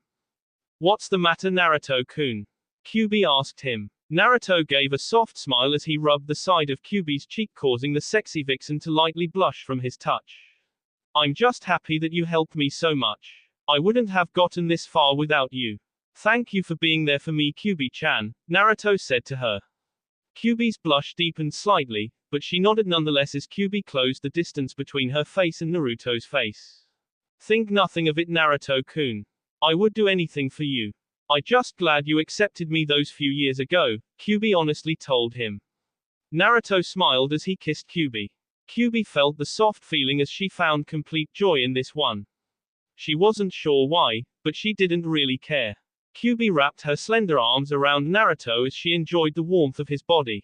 What's the matter Naruto-kun? Kyuubi asked him. Naruto gave a soft smile as he rubbed the side of Kyuubi's cheek causing the sexy vixen to lightly blush from his touch. I'm just happy that you helped me so much. I wouldn't have gotten this far without you. Thank you for being there for me Kyuubi-chan, Naruto said to her. Kyuubi's blush deepened slightly, but she nodded nonetheless as Kyuubi closed the distance between her face and Naruto's face. Think nothing of it Naruto-kun. I would do anything for you. I just glad you accepted me those few years ago, Kyuubi honestly told him. Naruto smiled as he kissed Kyuubi. Kyuubi felt the soft feeling as she found complete joy in this one. She wasn't sure why, but she didn't really care. Kyuubi wrapped her slender arms around Naruto as she enjoyed the warmth of his body.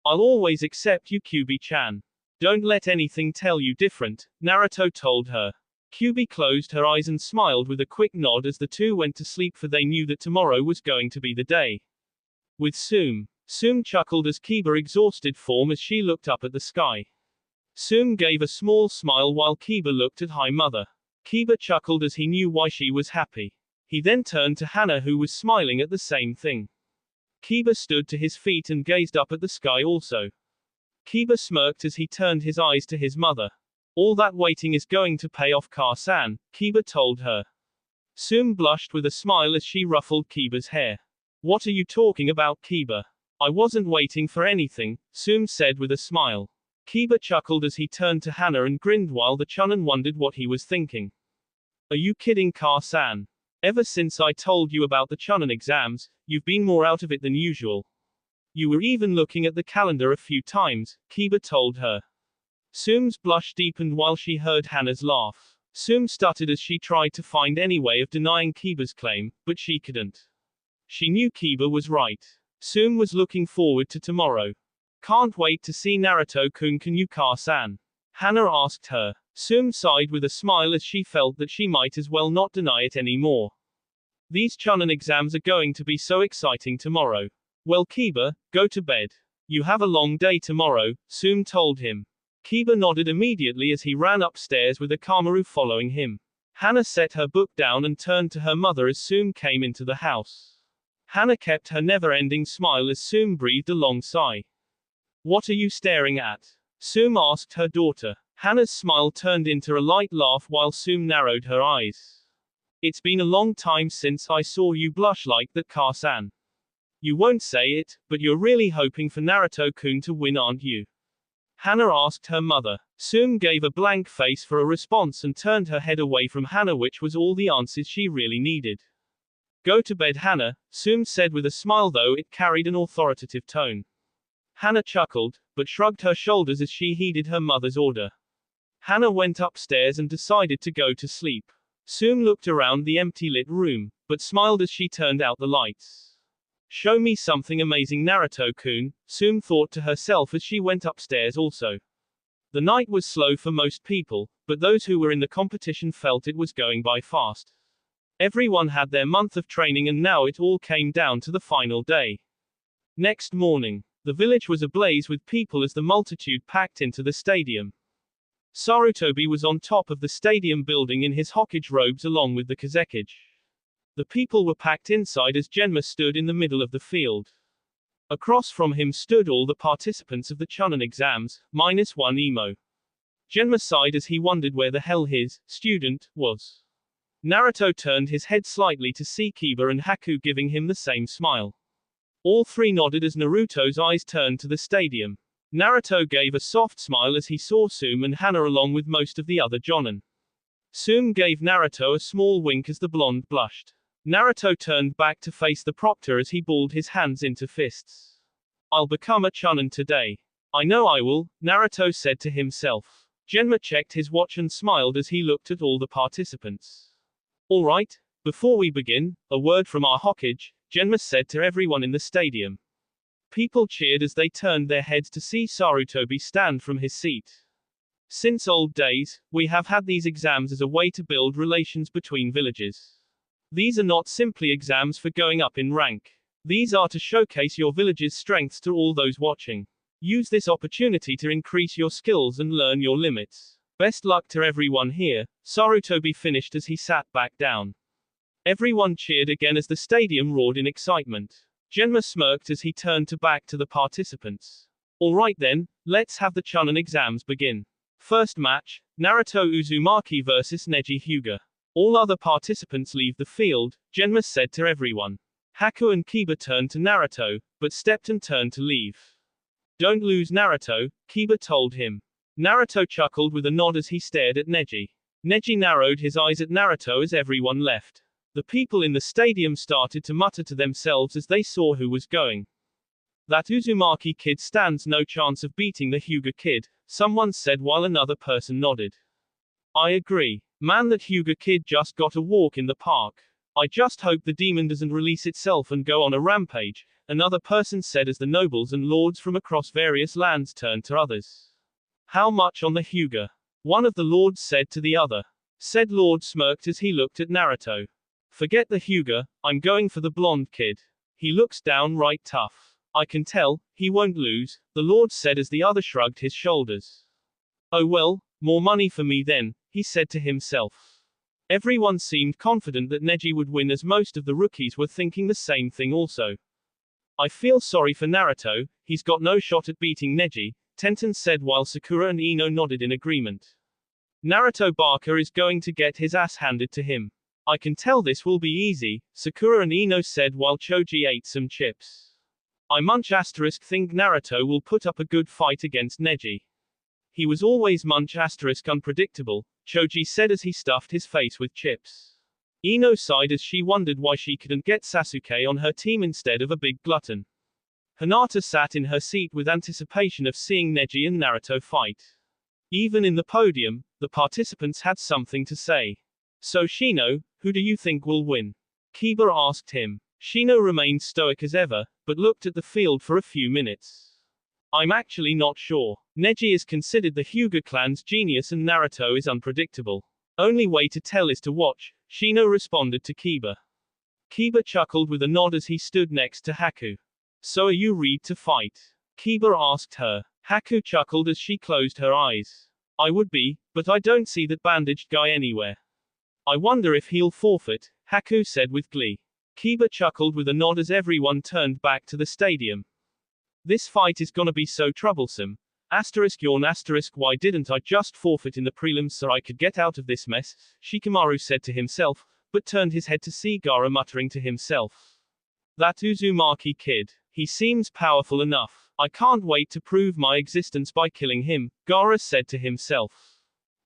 I'll always accept you Kyuubi-chan. Don't let anything tell you different, Naruto told her. Kyuubi closed her eyes and smiled with a quick nod as the two went to sleep for they knew that tomorrow was going to be the day. With Sume chuckled as Kiba exhausted form as she looked up at the sky. Sume gave a small smile while Kiba looked at High Mother. Kiba chuckled as he knew why she was happy. He then turned to Hana, who was smiling at the same thing. Kiba stood to his feet and gazed up at the sky also. Kiba smirked as he turned his eyes to his mother. All that waiting is going to pay off, Ka-san, Kiba told her. Sume blushed with a smile as she ruffled Kiba's hair. What are you talking about, Kiba? I wasn't waiting for anything, Sume said with a smile. Kiba chuckled as he turned to Hana and grinned while the Chunin wondered what he was thinking. Are you kidding, Ka-san? Ever since I told you about the Chunin exams, you've been more out of it than usual. You were even looking at the calendar a few times, Kiba told her. Sume's blush deepened while she heard Hana's laugh. Sume stuttered as she tried to find any way of denying Kiba's claim, but she couldn't. She knew Kiba was right. Sume was looking forward to tomorrow. Can't wait to see Naruto-kun, can you, Ka-san? Hana asked her. Sume sighed with a smile as she felt that she might as well not deny it anymore. These Chunin exams are going to be so exciting tomorrow. Well, Kiba, go to bed. You have a long day tomorrow, Sume told him. Kiba nodded immediately as he ran upstairs with Shikamaru following him. Hana set her book down and turned to her mother as Sume came into the house. Hana kept her never-ending smile as Sume breathed a long sigh. What are you staring at? Sume asked her daughter. Hana's smile turned into a light laugh while Sume narrowed her eyes. It's been a long time since I saw you blush like that, Ka-san. You won't say it, but you're really hoping for Naruto-kun to win, aren't you? Hana asked her mother. Sume gave a blank face for a response and turned her head away from Hana, which was all the answers she really needed. Go to bed, Hana, Sume said with a smile, though it carried an authoritative tone. Hana chuckled, but shrugged her shoulders as she heeded her mother's order. Hana went upstairs and decided to go to sleep. Sume looked around the empty lit room, but smiled as she turned out the lights. Show me something amazing, Naruto-kun, Sume thought to herself as she went upstairs also. The night was slow for most people, but those who were in the competition felt it was going by fast. Everyone had their month of training and now it all came down to the final day. Next morning, the village was ablaze with people as the multitude packed into the stadium. Sarutobi was on top of the stadium building in his Hokage robes along with the Kazekage. The people were packed inside as Genma stood in the middle of the field. Across from him stood all the participants of the Chunin exams, minus one emo. Genma sighed as he wondered where the hell his student was. Naruto turned his head slightly to see Kiba and Haku giving him the same smile. All three nodded as Naruto's eyes turned to the stadium. Naruto gave a soft smile as he saw Sume and Hana along with most of the other Jonin. Sume gave Naruto a small wink as the blonde blushed. Naruto turned back to face the proctor as he balled his hands into fists. I'll become a Chunin today. I know I will, Naruto said to himself. Genma checked his watch and smiled as he looked at all the participants. Alright, before we begin, a word from our Hokage, Genma said to everyone in the stadium. People cheered as they turned their heads to see Sarutobi stand from his seat. Since old days, we have had these exams as a way to build relations between villages. These are not simply exams for going up in rank. These are to showcase your village's strengths to all those watching. Use this opportunity to increase your skills and learn your limits. Best luck to everyone here, Sarutobi finished as he sat back down. Everyone cheered again as the stadium roared in excitement. Genma smirked as he turned back to the participants. Alright then, let's have the Chunin exams begin. First match, Naruto Uzumaki vs Neji Hyuga. All other participants leave the field, Genma said to everyone. Haku and Kiba turned to Naruto, but stepped and turned to leave. Don't lose, Naruto, Kiba told him. Naruto chuckled with a nod as he stared at Neji. Neji narrowed his eyes at Naruto as everyone left. The people in the stadium started to mutter to themselves as they saw who was going. That Uzumaki kid stands no chance of beating the Hyuga kid, someone said while another person nodded. I agree. Man, that Hyuga kid just got a walk in the park. I just hope the demon doesn't release itself and go on a rampage, another person said as the nobles and lords from across various lands turned to others. How much on the Hyuga? One of the lords said to the other. Said lord smirked as he looked at Naruto. Forget the Hyuga, I'm going for the blonde kid. He looks downright tough. I can tell, he won't lose, the lord said as the other shrugged his shoulders. Oh well, more money for me then, he said to himself. Everyone seemed confident that Neji would win, as most of the rookies were thinking the same thing also. I feel sorry for Naruto, he's got no shot at beating Neji, Tenten said while Sakura and Ino nodded in agreement. Naruto Baka is going to get his ass handed to him. I can tell this will be easy, Sakura and Ino said while Choji ate some chips. I think Naruto will put up a good fight against Neji. He was always unpredictable, Choji said as he stuffed his face with chips. Ino sighed as she wondered why she couldn't get Sasuke on her team instead of a big glutton. Hinata sat in her seat with anticipation of seeing Neji and Naruto fight. Even in the podium, the participants had something to say. So Shino, who do you think will win? Kiba asked him. Shino remained stoic as ever, but looked at the field for a few minutes. I'm actually not sure. Neji is considered the Hyuga clan's genius and Naruto is unpredictable. Only way to tell is to watch, Shino responded to Kiba. Kiba chuckled with a nod as he stood next to Haku. So are you ready to fight? Kiba asked her. Haku chuckled as she closed her eyes. I would be, but I don't see that bandaged guy anywhere. I wonder if he'll forfeit, Haku said with glee. Kiba chuckled with a nod as everyone turned back to the stadium. This fight is gonna be so troublesome. Yawn why didn't I just forfeit in the prelims so I could get out of this mess, Shikamaru said to himself, but turned his head to see Gaara muttering to himself. That Uzumaki kid. He seems powerful enough. I can't wait to prove my existence by killing him, Gaara said to himself.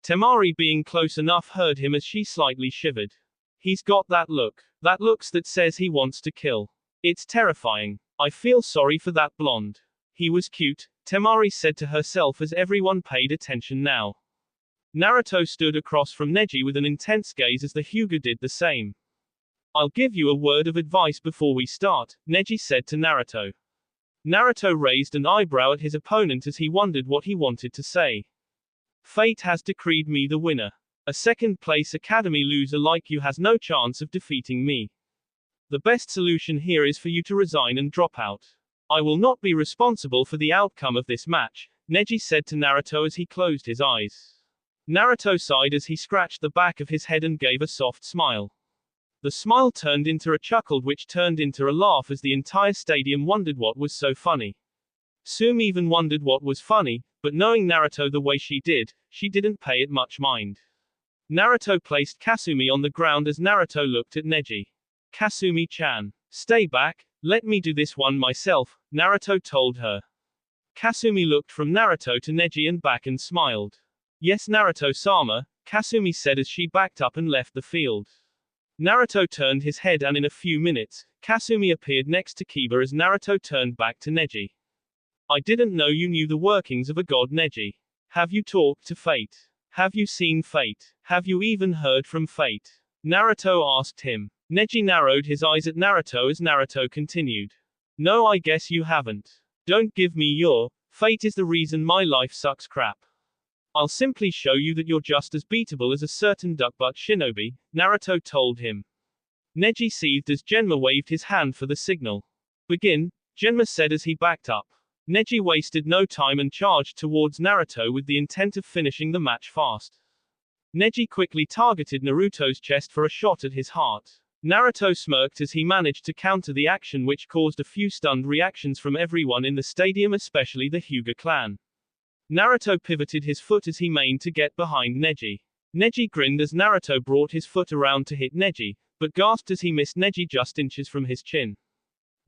Temari being close enough heard him as she slightly shivered. He's got that look. That looks that says he wants to kill. It's terrifying. I feel sorry for that blonde. He was cute, Temari said to herself as everyone paid attention now. Naruto stood across from Neji with an intense gaze as the Hyuga did the same. I'll give you a word of advice before we start, Neji said to Naruto. Naruto raised an eyebrow at his opponent as he wondered what he wanted to say. Fate has decreed me the winner. A second-place academy loser like you has no chance of defeating me. The best solution here is for you to resign and drop out. I will not be responsible for the outcome of this match, Neji said to Naruto as he closed his eyes. Naruto sighed as he scratched the back of his head and gave a soft smile. The smile turned into a chuckle which turned into a laugh as the entire stadium wondered what was so funny. Sume even wondered what was funny, but knowing Naruto the way she did, she didn't pay it much mind. Naruto placed Kasumi on the ground as Naruto looked at Neji. Kasumi-chan. Stay back, let me do this one myself, Naruto told her. Kasumi looked from Naruto to Neji and back and smiled. Yes Naruto-sama, Kasumi said as she backed up and left the field. Naruto turned his head and in a few minutes, Kasumi appeared next to Kiba as Naruto turned back to Neji. I didn't know you knew the workings of a god Neji. Have you talked to Fate? Have you seen Fate? Have you even heard from Fate? Naruto asked him. Neji narrowed his eyes at Naruto as Naruto continued. No I guess you haven't. Don't give me your, Fate is the reason my life sucks crap. I'll simply show you that you're just as beatable as a certain duckbutt shinobi, Naruto told him. Neji seethed as Genma waved his hand for the signal. Begin, Genma said as he backed up. Neji wasted no time and charged towards Naruto with the intent of finishing the match fast. Neji quickly targeted Naruto's chest for a shot at his heart. Naruto smirked as he managed to counter the action which caused a few stunned reactions from everyone in the stadium, especially the Hyuga clan. Naruto pivoted his foot as he mained to get behind Neji. Neji grinned as Naruto brought his foot around to hit Neji, but gasped as he missed Neji just inches from his chin.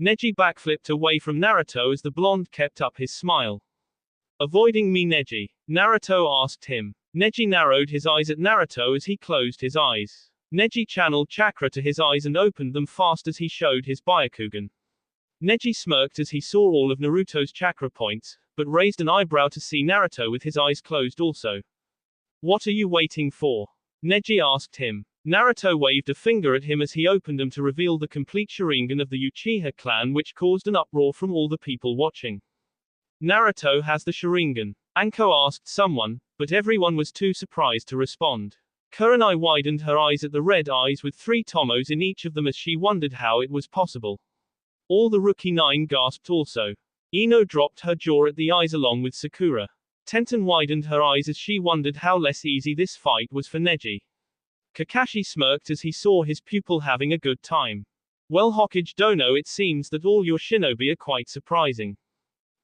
Neji backflipped away from Naruto as the blonde kept up his smile. Avoiding me Neji? Naruto asked him. Neji narrowed his eyes at Naruto as he closed his eyes. Neji channeled chakra to his eyes and opened them fast as he showed his Byakugan. Neji smirked as he saw all of Naruto's chakra points, but raised an eyebrow to see Naruto with his eyes closed also. What are you waiting for? Neji asked him. Naruto waved a finger at him as he opened them to reveal the complete Sharingan of the Uchiha clan, which caused an uproar from all the people watching. Naruto has the Sharingan. Anko asked someone, but everyone was too surprised to respond. Kurenai widened her eyes at the red eyes with 3 tomos in each of them as she wondered how it was possible. All the rookie 9 gasped also. Ino dropped her jaw at the eyes along with Sakura. Tenten widened her eyes as she wondered how less easy this fight was for Neji. Kakashi smirked as he saw his pupil having a good time. Well, Hokage Dono, it seems that all your shinobi are quite surprising.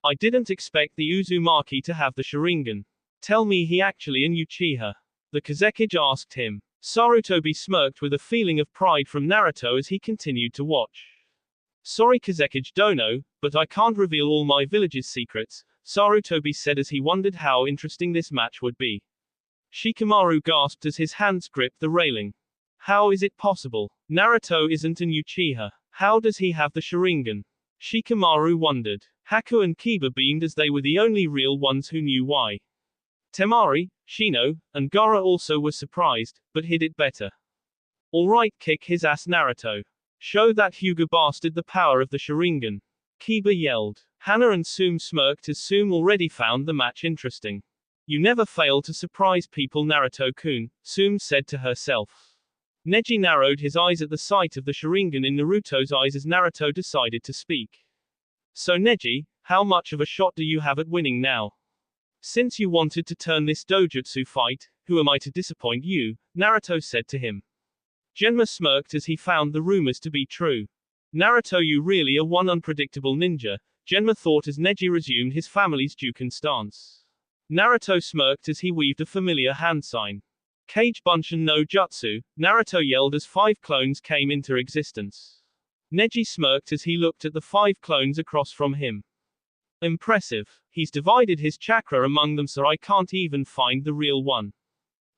I didn't expect the Uzumaki to have the Sharingan. Tell me he actually an Uchiha. The Kazekage asked him. Sarutobi smirked with a feeling of pride from Naruto as he continued to watch. Sorry Kazekage Dono, but I can't reveal all my village's secrets, Sarutobi said as he wondered how interesting this match would be. Shikamaru gasped as his hands gripped the railing. How is it possible? Naruto isn't an Uchiha. How does he have the Sharingan? Shikamaru wondered. Haku and Kiba beamed as they were the only real ones who knew why. Temari, Shino, and Gara also were surprised, but hid it better. Alright, kick his ass Naruto. Show that Hyuga bastard the power of the Sharingan. Kiba yelled. Hana and Sume smirked as Sume already found the match interesting. You never fail to surprise people, Naruto-kun, Sume said to herself. Neji narrowed his eyes at the sight of the Sharingan in Naruto's eyes as Naruto decided to speak. So Neji, how much of a shot do you have at winning now? Since you wanted to turn this dojutsu fight, who am I to disappoint you? Naruto said to him. Genma smirked as he found the rumors to be true. Naruto, you really are one unpredictable ninja, Genma thought as Neji resumed his family's Juken stance. Naruto smirked as he weaved a familiar hand sign. Kage Bunshin no Jutsu, Naruto yelled as 5 clones came into existence. Neji smirked as he looked at the 5 clones across from him. Impressive. He's divided his chakra among them so I can't even find the real one.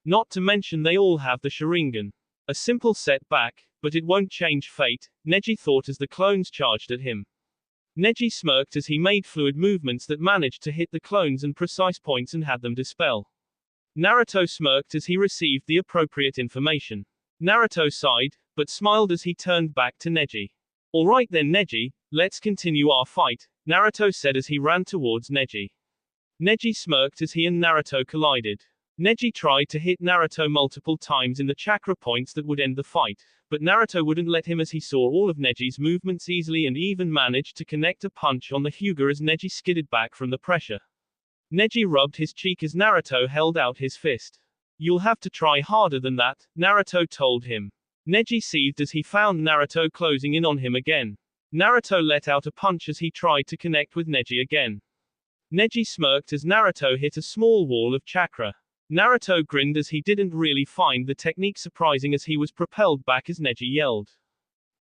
Not to mention they all have the Sharingan. A simple setback, but it won't change fate, Neji thought as the clones charged at him. Neji smirked as he made fluid movements that managed to hit the clones and precise points and had them dispel. Naruto smirked as he received the appropriate information. Naruto sighed, but smiled as he turned back to Neji. Alright then Neji, let's continue our fight, Naruto said as he ran towards Neji. Neji smirked as he and Naruto collided. Neji tried to hit Naruto multiple times in the chakra points that would end the fight, but Naruto wouldn't let him as he saw all of Neji's movements easily and even managed to connect a punch on the Hyuga as Neji skidded back from the pressure. Neji rubbed his cheek as Naruto held out his fist. You'll have to try harder than that, Naruto told him. Neji seethed as he found Naruto closing in on him again. Naruto let out a punch as he tried to connect with Neji again. Neji smirked as Naruto hit a small wall of chakra. Naruto grinned as he didn't really find the technique surprising as he was propelled back as Neji yelled.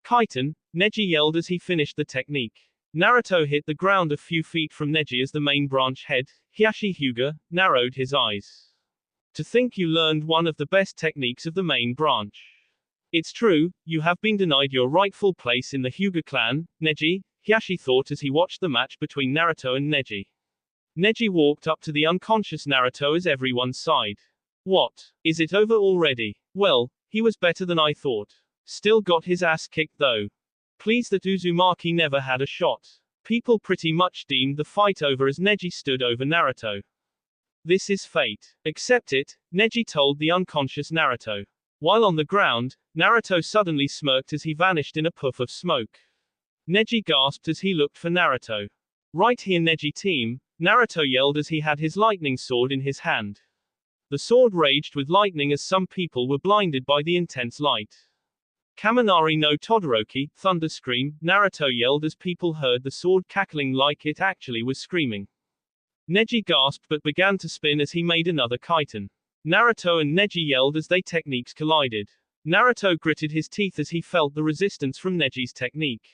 Kaiten, Neji yelled as he finished the technique. Naruto hit the ground a few feet from Neji as the main branch head, Hiyashi Hyuga, narrowed his eyes. To think you learned one of the best techniques of the main branch. It's true, you have been denied your rightful place in the Hyuga clan, Neji, Hiyashi thought as he watched the match between Naruto and Neji. Neji walked up to the unconscious Naruto as everyone sighed. What? Is it over already? Well, he was better than I thought. Still got his ass kicked though. Pleased that Uzumaki never had a shot. People pretty much deemed the fight over as Neji stood over Naruto. This is fate. Accept it, Neji told the unconscious Naruto. While on the ground, Naruto suddenly smirked as he vanished in a puff of smoke. Neji gasped as he looked for Naruto. Right here Neji team, Naruto yelled as he had his lightning sword in his hand. The sword raged with lightning as some people were blinded by the intense light. Kaminari no Todoroki, thunder scream, Naruto yelled as people heard the sword cackling like it actually was screaming. Neji gasped but began to spin as he made another kaiten. Naruto and Neji yelled as their techniques collided. Naruto gritted his teeth as he felt the resistance from Neji's technique.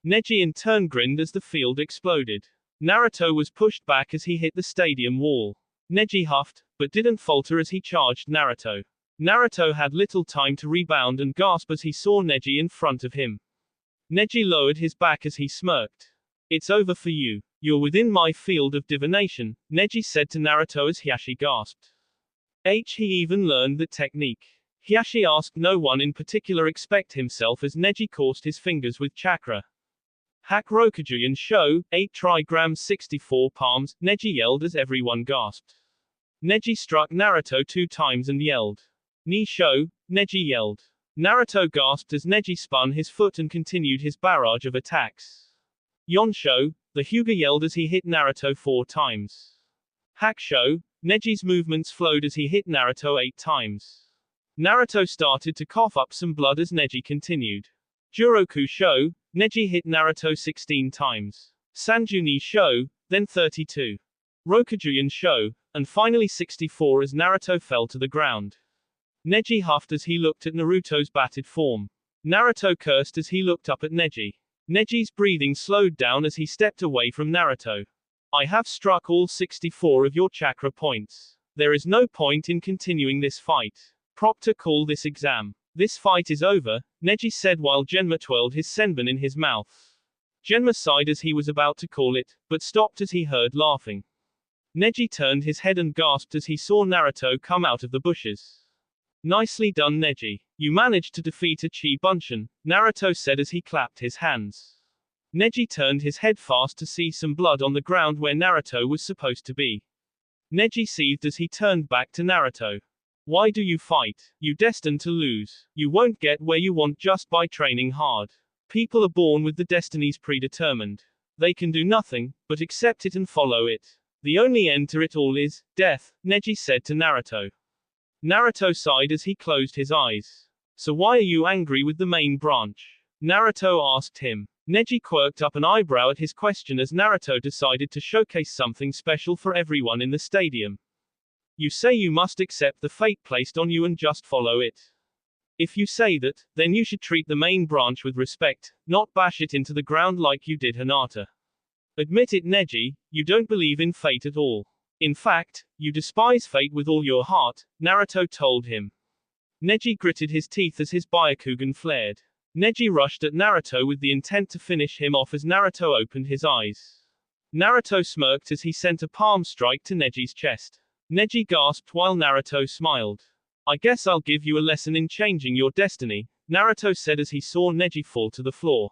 Neji in turn grinned as the field exploded. Naruto was pushed back as he hit the stadium wall. Neji huffed, but didn't falter as he charged Naruto. Naruto had little time to rebound and gasp as he saw Neji in front of him. Neji lowered his back as he smirked. It's over for you. You're within my field of divination, Neji said to Naruto as Hiyashi gasped. He even learned the technique. Hiyashi asked no one in particular except himself as Neji coursed his fingers with chakra. Hack Rokujuyan Sho, 8 trigrams 64 palms, Neji yelled as everyone gasped. Neji struck Naruto 2 times and yelled. Ni Sho, Neji yelled. Naruto gasped as Neji spun his foot and continued his barrage of attacks. Yon Sho, the Hyuga yelled as he hit Naruto 4 times. Hack show, Neji's movements flowed as he hit Naruto 8 times. Naruto started to cough up some blood as Neji continued. Juroku show, Neji hit Naruto 16 times. Sanjuni show, then 32. Rokujuyan show, and finally 64 as Naruto fell to the ground. Neji huffed as he looked at Naruto's battered form. Naruto cursed as he looked up at Neji. Neji's breathing slowed down as he stepped away from Naruto. I have struck all 64 of your chakra points. There is no point in continuing this fight. Proctor, call this exam. This fight is over, Neji said while Genma twirled his senbon in his mouth. Genma sighed as he was about to call it, but stopped as he heard laughing. Neji turned his head and gasped as he saw Naruto come out of the bushes. Nicely done, Neji. You managed to defeat a Chi Bunshin, Naruto said as he clapped his hands. Neji turned his head fast to see some blood on the ground where Naruto was supposed to be. Neji seethed as he turned back to Naruto. Why do you fight? You destined to lose. You won't get where you want just by training hard. People are born with the destinies predetermined. They can do nothing but accept it and follow it. The only end to it all is death, Neji said to Naruto. Naruto sighed as he closed his eyes. So why are you angry with the main branch? Naruto asked him. Neji quirked up an eyebrow at his question as Naruto decided to showcase something special for everyone in the stadium. You say you must accept the fate placed on you and just follow it. If you say that, then you should treat the main branch with respect, not bash it into the ground like you did Hinata. Admit it, Neji, you don't believe in fate at all. In fact, you despise fate with all your heart, Naruto told him. Neji gritted his teeth as his Byakugan flared. Neji rushed at Naruto with the intent to finish him off as Naruto opened his eyes. Naruto smirked as he sent a palm strike to Neji's chest. Neji gasped while Naruto smiled. I guess I'll give you a lesson in changing your destiny, Naruto said as he saw Neji fall to the floor.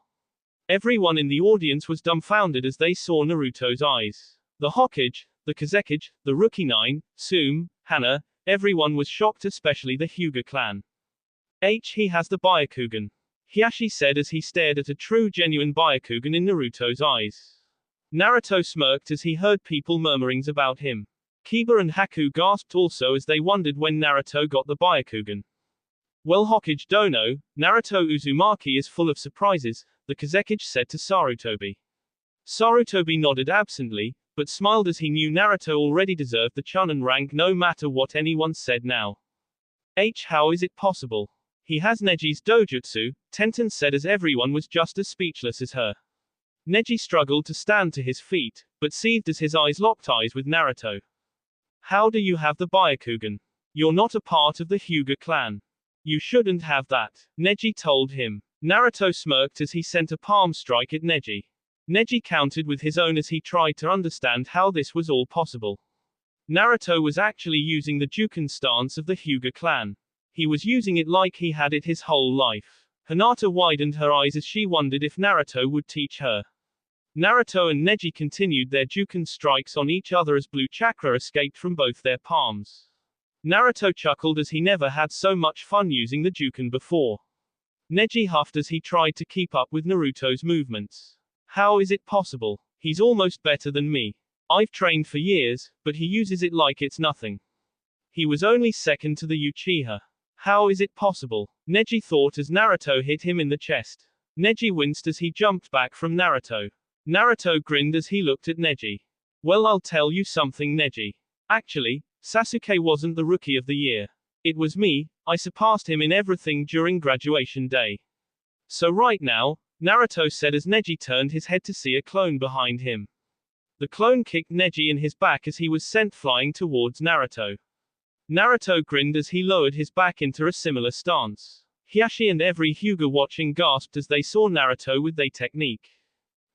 Everyone in the audience was dumbfounded as they saw Naruto's eyes. The Hokage, the Kazekage, the Rookie 9, Tsume, Hana, everyone was shocked, especially the Hyuga clan. He has the Byakugan, Hiashi said as he stared at a true genuine Byakugan in Naruto's eyes. Naruto smirked as he heard people murmurings about him. Kiba and Haku gasped also as they wondered when Naruto got the Byakugan. Well, Hokage Dono, Naruto Uzumaki is full of surprises, the Kazekage said to Sarutobi. Sarutobi nodded absently, but smiled as he knew Naruto already deserved the Chunin rank no matter what anyone said now. How is it possible? He has Neji's Dojutsu, Tenten said as everyone was just as speechless as her. Neji struggled to stand to his feet, but seethed as his eyes locked eyes with Naruto. How do you have the Byakugan? You're not a part of the Hyuga clan. You shouldn't have that, Neji told him. Naruto smirked as he sent a palm strike at Neji. Neji countered with his own as he tried to understand how this was all possible. Naruto was actually using the Juken stance of the Hyuga clan. He was using it like he had it his whole life. Hinata widened her eyes as she wondered if Naruto would teach her. Naruto and Neji continued their Juken strikes on each other as blue chakra escaped from both their palms. Naruto chuckled as he never had so much fun using the Juken before. Neji huffed as he tried to keep up with Naruto's movements. How is it possible? He's almost better than me. I've trained for years, but he uses it like it's nothing. He was only second to the Uchiha. How is it possible? Neji thought as Naruto hit him in the chest. Neji winced as he jumped back from Naruto. Naruto grinned as he looked at Neji. Well, I'll tell you something, Neji. Actually, Sasuke wasn't the rookie of the year. It was me. I surpassed him in everything during graduation day. So right now, Naruto said as Neji turned his head to see a clone behind him. The clone kicked Neji in his back as he was sent flying towards Naruto. Naruto grinned as he lowered his back into a similar stance. Hiashi and every Hyuga watching gasped as they saw Naruto with their technique.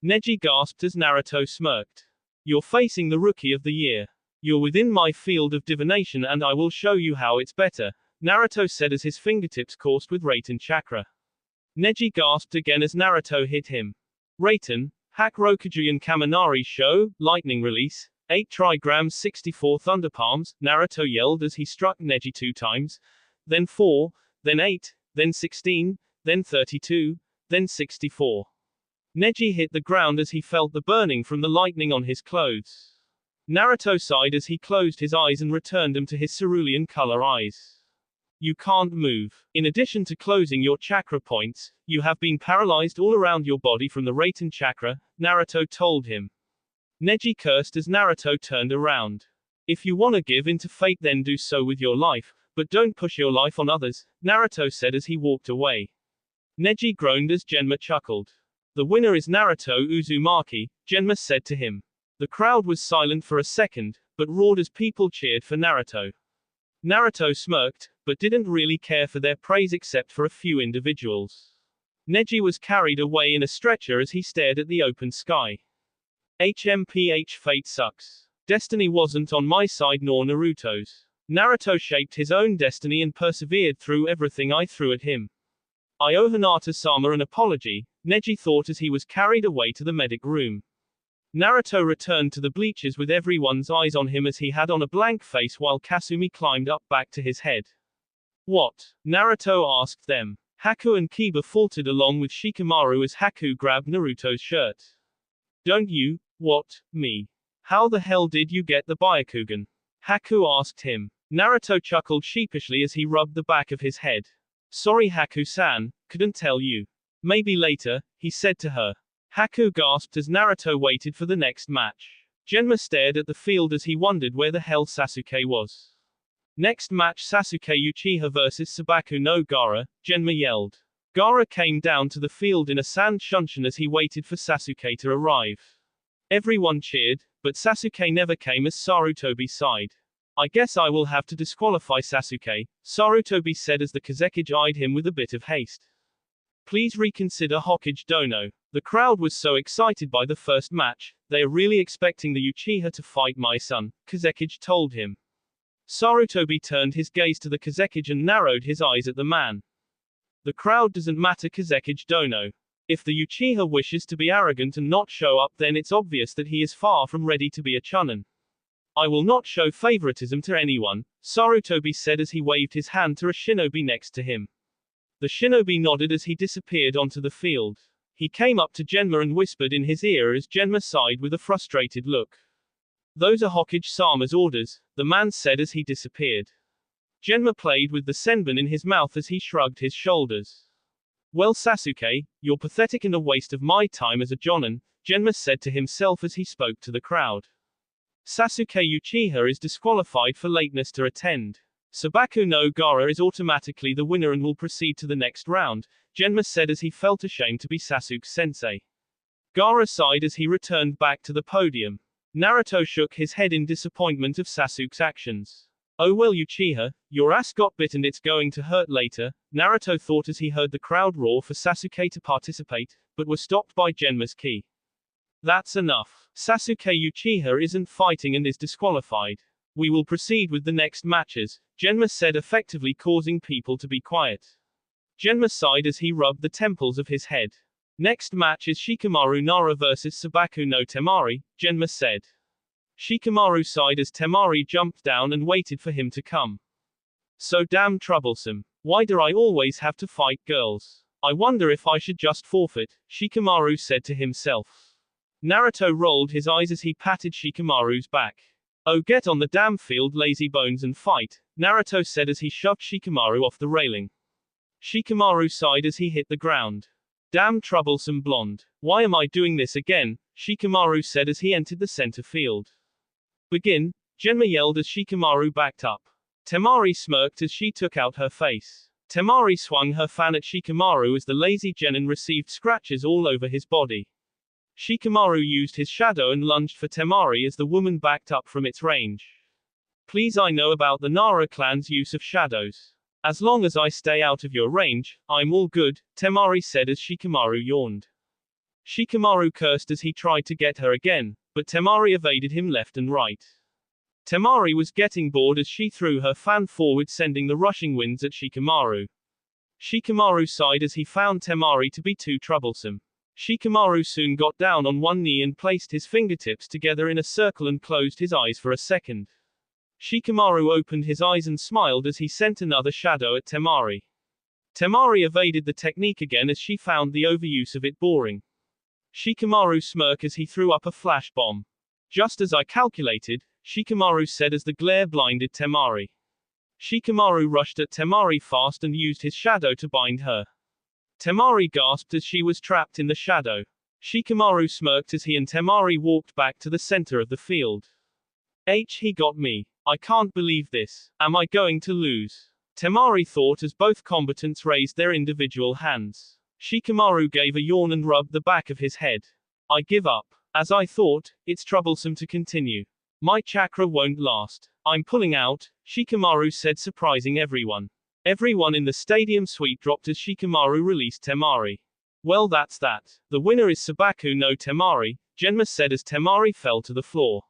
Neji gasped as Naruto smirked. You're facing the rookie of the year. You're within my field of divination and I will show you how it's better, Naruto said as his fingertips coursed with Raiten chakra. Neji gasped again as Naruto hit him. Raiten, Hack Rokujuyan Kaminari Show, Lightning Release, 8 trigrams 64 Thunderpalms, Naruto yelled as he struck Neji 2 times, then 4, then 8, then 16, then 32, then 64. Neji hit the ground as he felt the burning from the lightning on his clothes. Naruto sighed as he closed his eyes and returned them to his cerulean color eyes. You can't move. In addition to closing your chakra points, you have been paralyzed all around your body from the Raten chakra, Naruto told him. Neji cursed as Naruto turned around. If you wanna give in to fate then do so with your life, but don't push your life on others, Naruto said as he walked away. Neji groaned as Genma chuckled. The winner is Naruto Uzumaki, Genma said to him. The crowd was silent for a second, but roared as people cheered for Naruto. Naruto smirked, but didn't really care for their praise except for a few individuals. Neji was carried away in a stretcher as he stared at the open sky. HMPH fate sucks. Destiny wasn't on my side nor Naruto's. Naruto shaped his own destiny and persevered through everything I threw at him. I owe Hinata-sama an apology, Neji thought as he was carried away to the medic room. Naruto returned to the bleachers with everyone's eyes on him as he had on a blank face while Kasumi climbed up back to his head. What? Naruto asked them. Haku and Kiba faltered along with Shikamaru as Haku grabbed Naruto's shirt. Don't you? What? Me? How the hell did you get the Byakugan? Haku asked him. Naruto chuckled sheepishly as he rubbed the back of his head. Sorry Haku-san, couldn't tell you. Maybe later, he said to her. Haku gasped as Naruto waited for the next match. Genma stared at the field as he wondered where the hell Sasuke was. Next match Sasuke Uchiha vs Sabaku no Gaara, Genma yelled. Gaara came down to the field in a sand shunshin as he waited for Sasuke to arrive. Everyone cheered, but Sasuke never came as Sarutobi sighed. I guess I will have to disqualify Sasuke, Sarutobi said as the Kazekage eyed him with a bit of haste. Please reconsider Hokage Dono. The crowd was so excited by the first match, they are really expecting the Uchiha to fight my son, Kazekage told him. Sarutobi turned his gaze to the Kazekage and narrowed his eyes at the man. The crowd doesn't matter Kazekage Dono. If the Uchiha wishes to be arrogant and not show up then it's obvious that he is far from ready to be a Chunin. I will not show favoritism to anyone, Sarutobi said as he waved his hand to a shinobi next to him. The shinobi nodded as he disappeared onto the field. He came up to Genma and whispered in his ear as Genma sighed with a frustrated look. Those are Hokage-sama's orders, the man said as he disappeared. Genma played with the senbon in his mouth as he shrugged his shoulders. Well Sasuke, you're pathetic and a waste of my time as a jonin, Genma said to himself as he spoke to the crowd. Sasuke Uchiha is disqualified for lateness to attend. Sabaku no Gaara is automatically the winner and will proceed to the next round, Genma said as he felt ashamed to be Sasuke's sensei. Gaara sighed as he returned back to the podium. Naruto shook his head in disappointment of Sasuke's actions. Oh well Uchiha, your ass got bit and it's going to hurt later, Naruto thought as he heard the crowd roar for Sasuke to participate, but was stopped by Genma's ki. That's enough. Sasuke Uchiha isn't fighting and is disqualified. We will proceed with the next matches, Genma said, effectively causing people to be quiet. Genma sighed as he rubbed the temples of his head. Next match is Shikamaru Nara vs Sabaku no Temari, Genma said. Shikamaru sighed as Temari jumped down and waited for him to come. So damn troublesome. Why do I always have to fight girls? I wonder if I should just forfeit, Shikamaru said to himself. Naruto rolled his eyes as he patted Shikamaru's back. Oh get on the damn field lazy bones and fight, Naruto said as he shoved Shikamaru off the railing. Shikamaru sighed as he hit the ground. Damn troublesome blonde. Why am I doing this again? Shikamaru said as he entered the center field. Begin, Genma yelled as Shikamaru backed up. Temari smirked as she took out her face. Temari swung her fan at Shikamaru as the lazy genin received scratches all over his body. Shikamaru used his shadow and lunged for Temari as the woman backed up from its range. Please, I know about the Nara clan's use of shadows. As long as I stay out of your range, I'm all good, Temari said as Shikamaru yawned. Shikamaru cursed as he tried to get her again, but Temari evaded him left and right. Temari was getting bored as she threw her fan forward, sending the rushing winds at Shikamaru. Shikamaru sighed as he found Temari to be too troublesome. Shikamaru soon got down on one knee and placed his fingertips together in a circle and closed his eyes for a second. Shikamaru opened his eyes and smiled as he sent another shadow at Temari. Temari evaded the technique again as she found the overuse of it boring. Shikamaru smirked as he threw up a flash bomb. Just as I calculated, Shikamaru said as the glare blinded Temari. Shikamaru rushed at Temari fast and used his shadow to bind her. Temari gasped as she was trapped in the shadow. Shikamaru smirked as he and Temari walked back to the center of the field. He got me. I can't believe this. Am I going to lose? Temari thought as both combatants raised their individual hands. Shikamaru gave a yawn and rubbed the back of his head. I give up. As I thought, it's troublesome to continue. My chakra won't last. I'm pulling out, Shikamaru said, surprising everyone. Everyone in the stadium suite dropped as Shikamaru released Temari. Well, that's that. The winner is Sabaku no Temari, Genma said as Temari fell to the floor.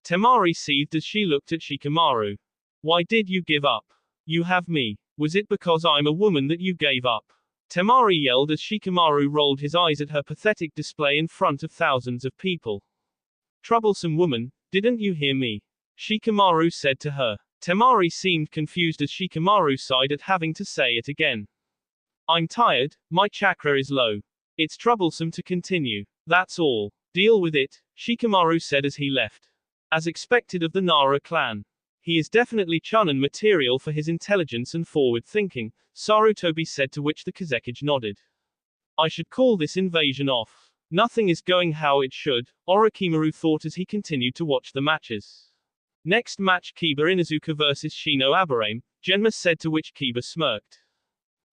Temari seethed as she looked at Shikamaru. Why did you give up? You have me. Was it because I'm a woman that you gave up? Temari yelled as Shikamaru rolled his eyes at her pathetic display in front of thousands of people. Troublesome woman, didn't you hear me? Shikamaru said to her. Temari seemed confused as Shikamaru sighed at having to say it again. I'm tired, my chakra is low. It's troublesome to continue. That's all. Deal with it, Shikamaru said as he left. As expected of the Nara clan. He is definitely Chunin material for his intelligence and forward thinking, Sarutobi said, to which the Kazekage nodded. I should call this invasion off. Nothing is going how it should, Orochimaru thought as he continued to watch the matches. Next match, Kiba Inuzuka vs Shino Aburame, Genma said, to which Kiba smirked.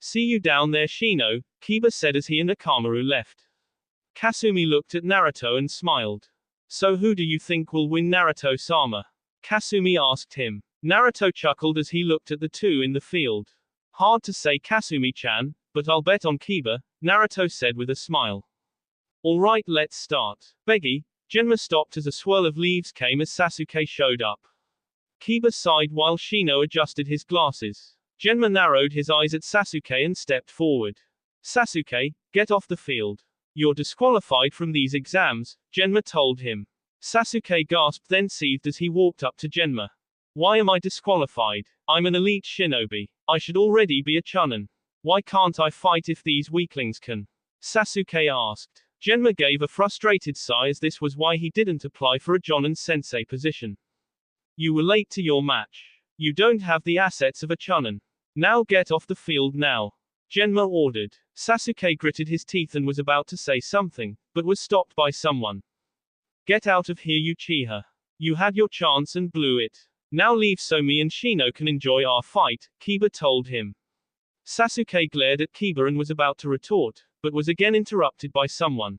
See you down there, Shino, Kiba said as he and Akamaru left. Kasumi looked at Naruto and smiled. So who do you think will win, Naruto-sama? Kasumi asked him. Naruto chuckled as he looked at the two in the field. Hard to say, Kasumi-chan, but I'll bet on Kiba, Naruto said with a smile. Alright, let's start. Beggy, Genma stopped as a swirl of leaves came as Sasuke showed up. Kiba sighed while Shino adjusted his glasses. Genma narrowed his eyes at Sasuke and stepped forward. Sasuke, get off the field. You're disqualified from these exams, Genma told him. Sasuke gasped, then seethed as he walked up to Genma. Why am I disqualified? I'm an elite shinobi. I should already be a Chunin. Why can't I fight if these weaklings can? Sasuke asked. Genma gave a frustrated sigh as this was why he didn't apply for a Jonin sensei position. You were late to your match. You don't have the assets of a Chunin. Now get off the field now. Genma ordered. Sasuke gritted his teeth and was about to say something, but was stopped by someone. Get out of here, Uchiha. You had your chance and blew it. Now leave so me and Shino can enjoy our fight, Kiba told him. Sasuke glared at Kiba and was about to retort, but was again interrupted by someone.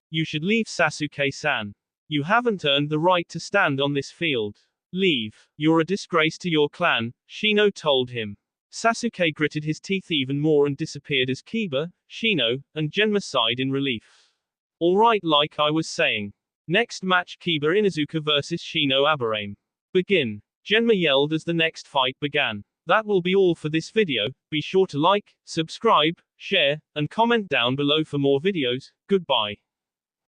You should leave, Sasuke-san. You haven't earned the right to stand on this field. Leave. You're a disgrace to your clan, Shino told him. Sasuke gritted his teeth even more and disappeared as Kiba, Shino, and Genma sighed in relief. Alright, like I was saying. Next match, Kiba Inuzuka vs Shino Aburame. Begin. Genma yelled as the next fight began. That will be all for this video. Be sure to like, subscribe, share, and comment down below for more videos. Goodbye.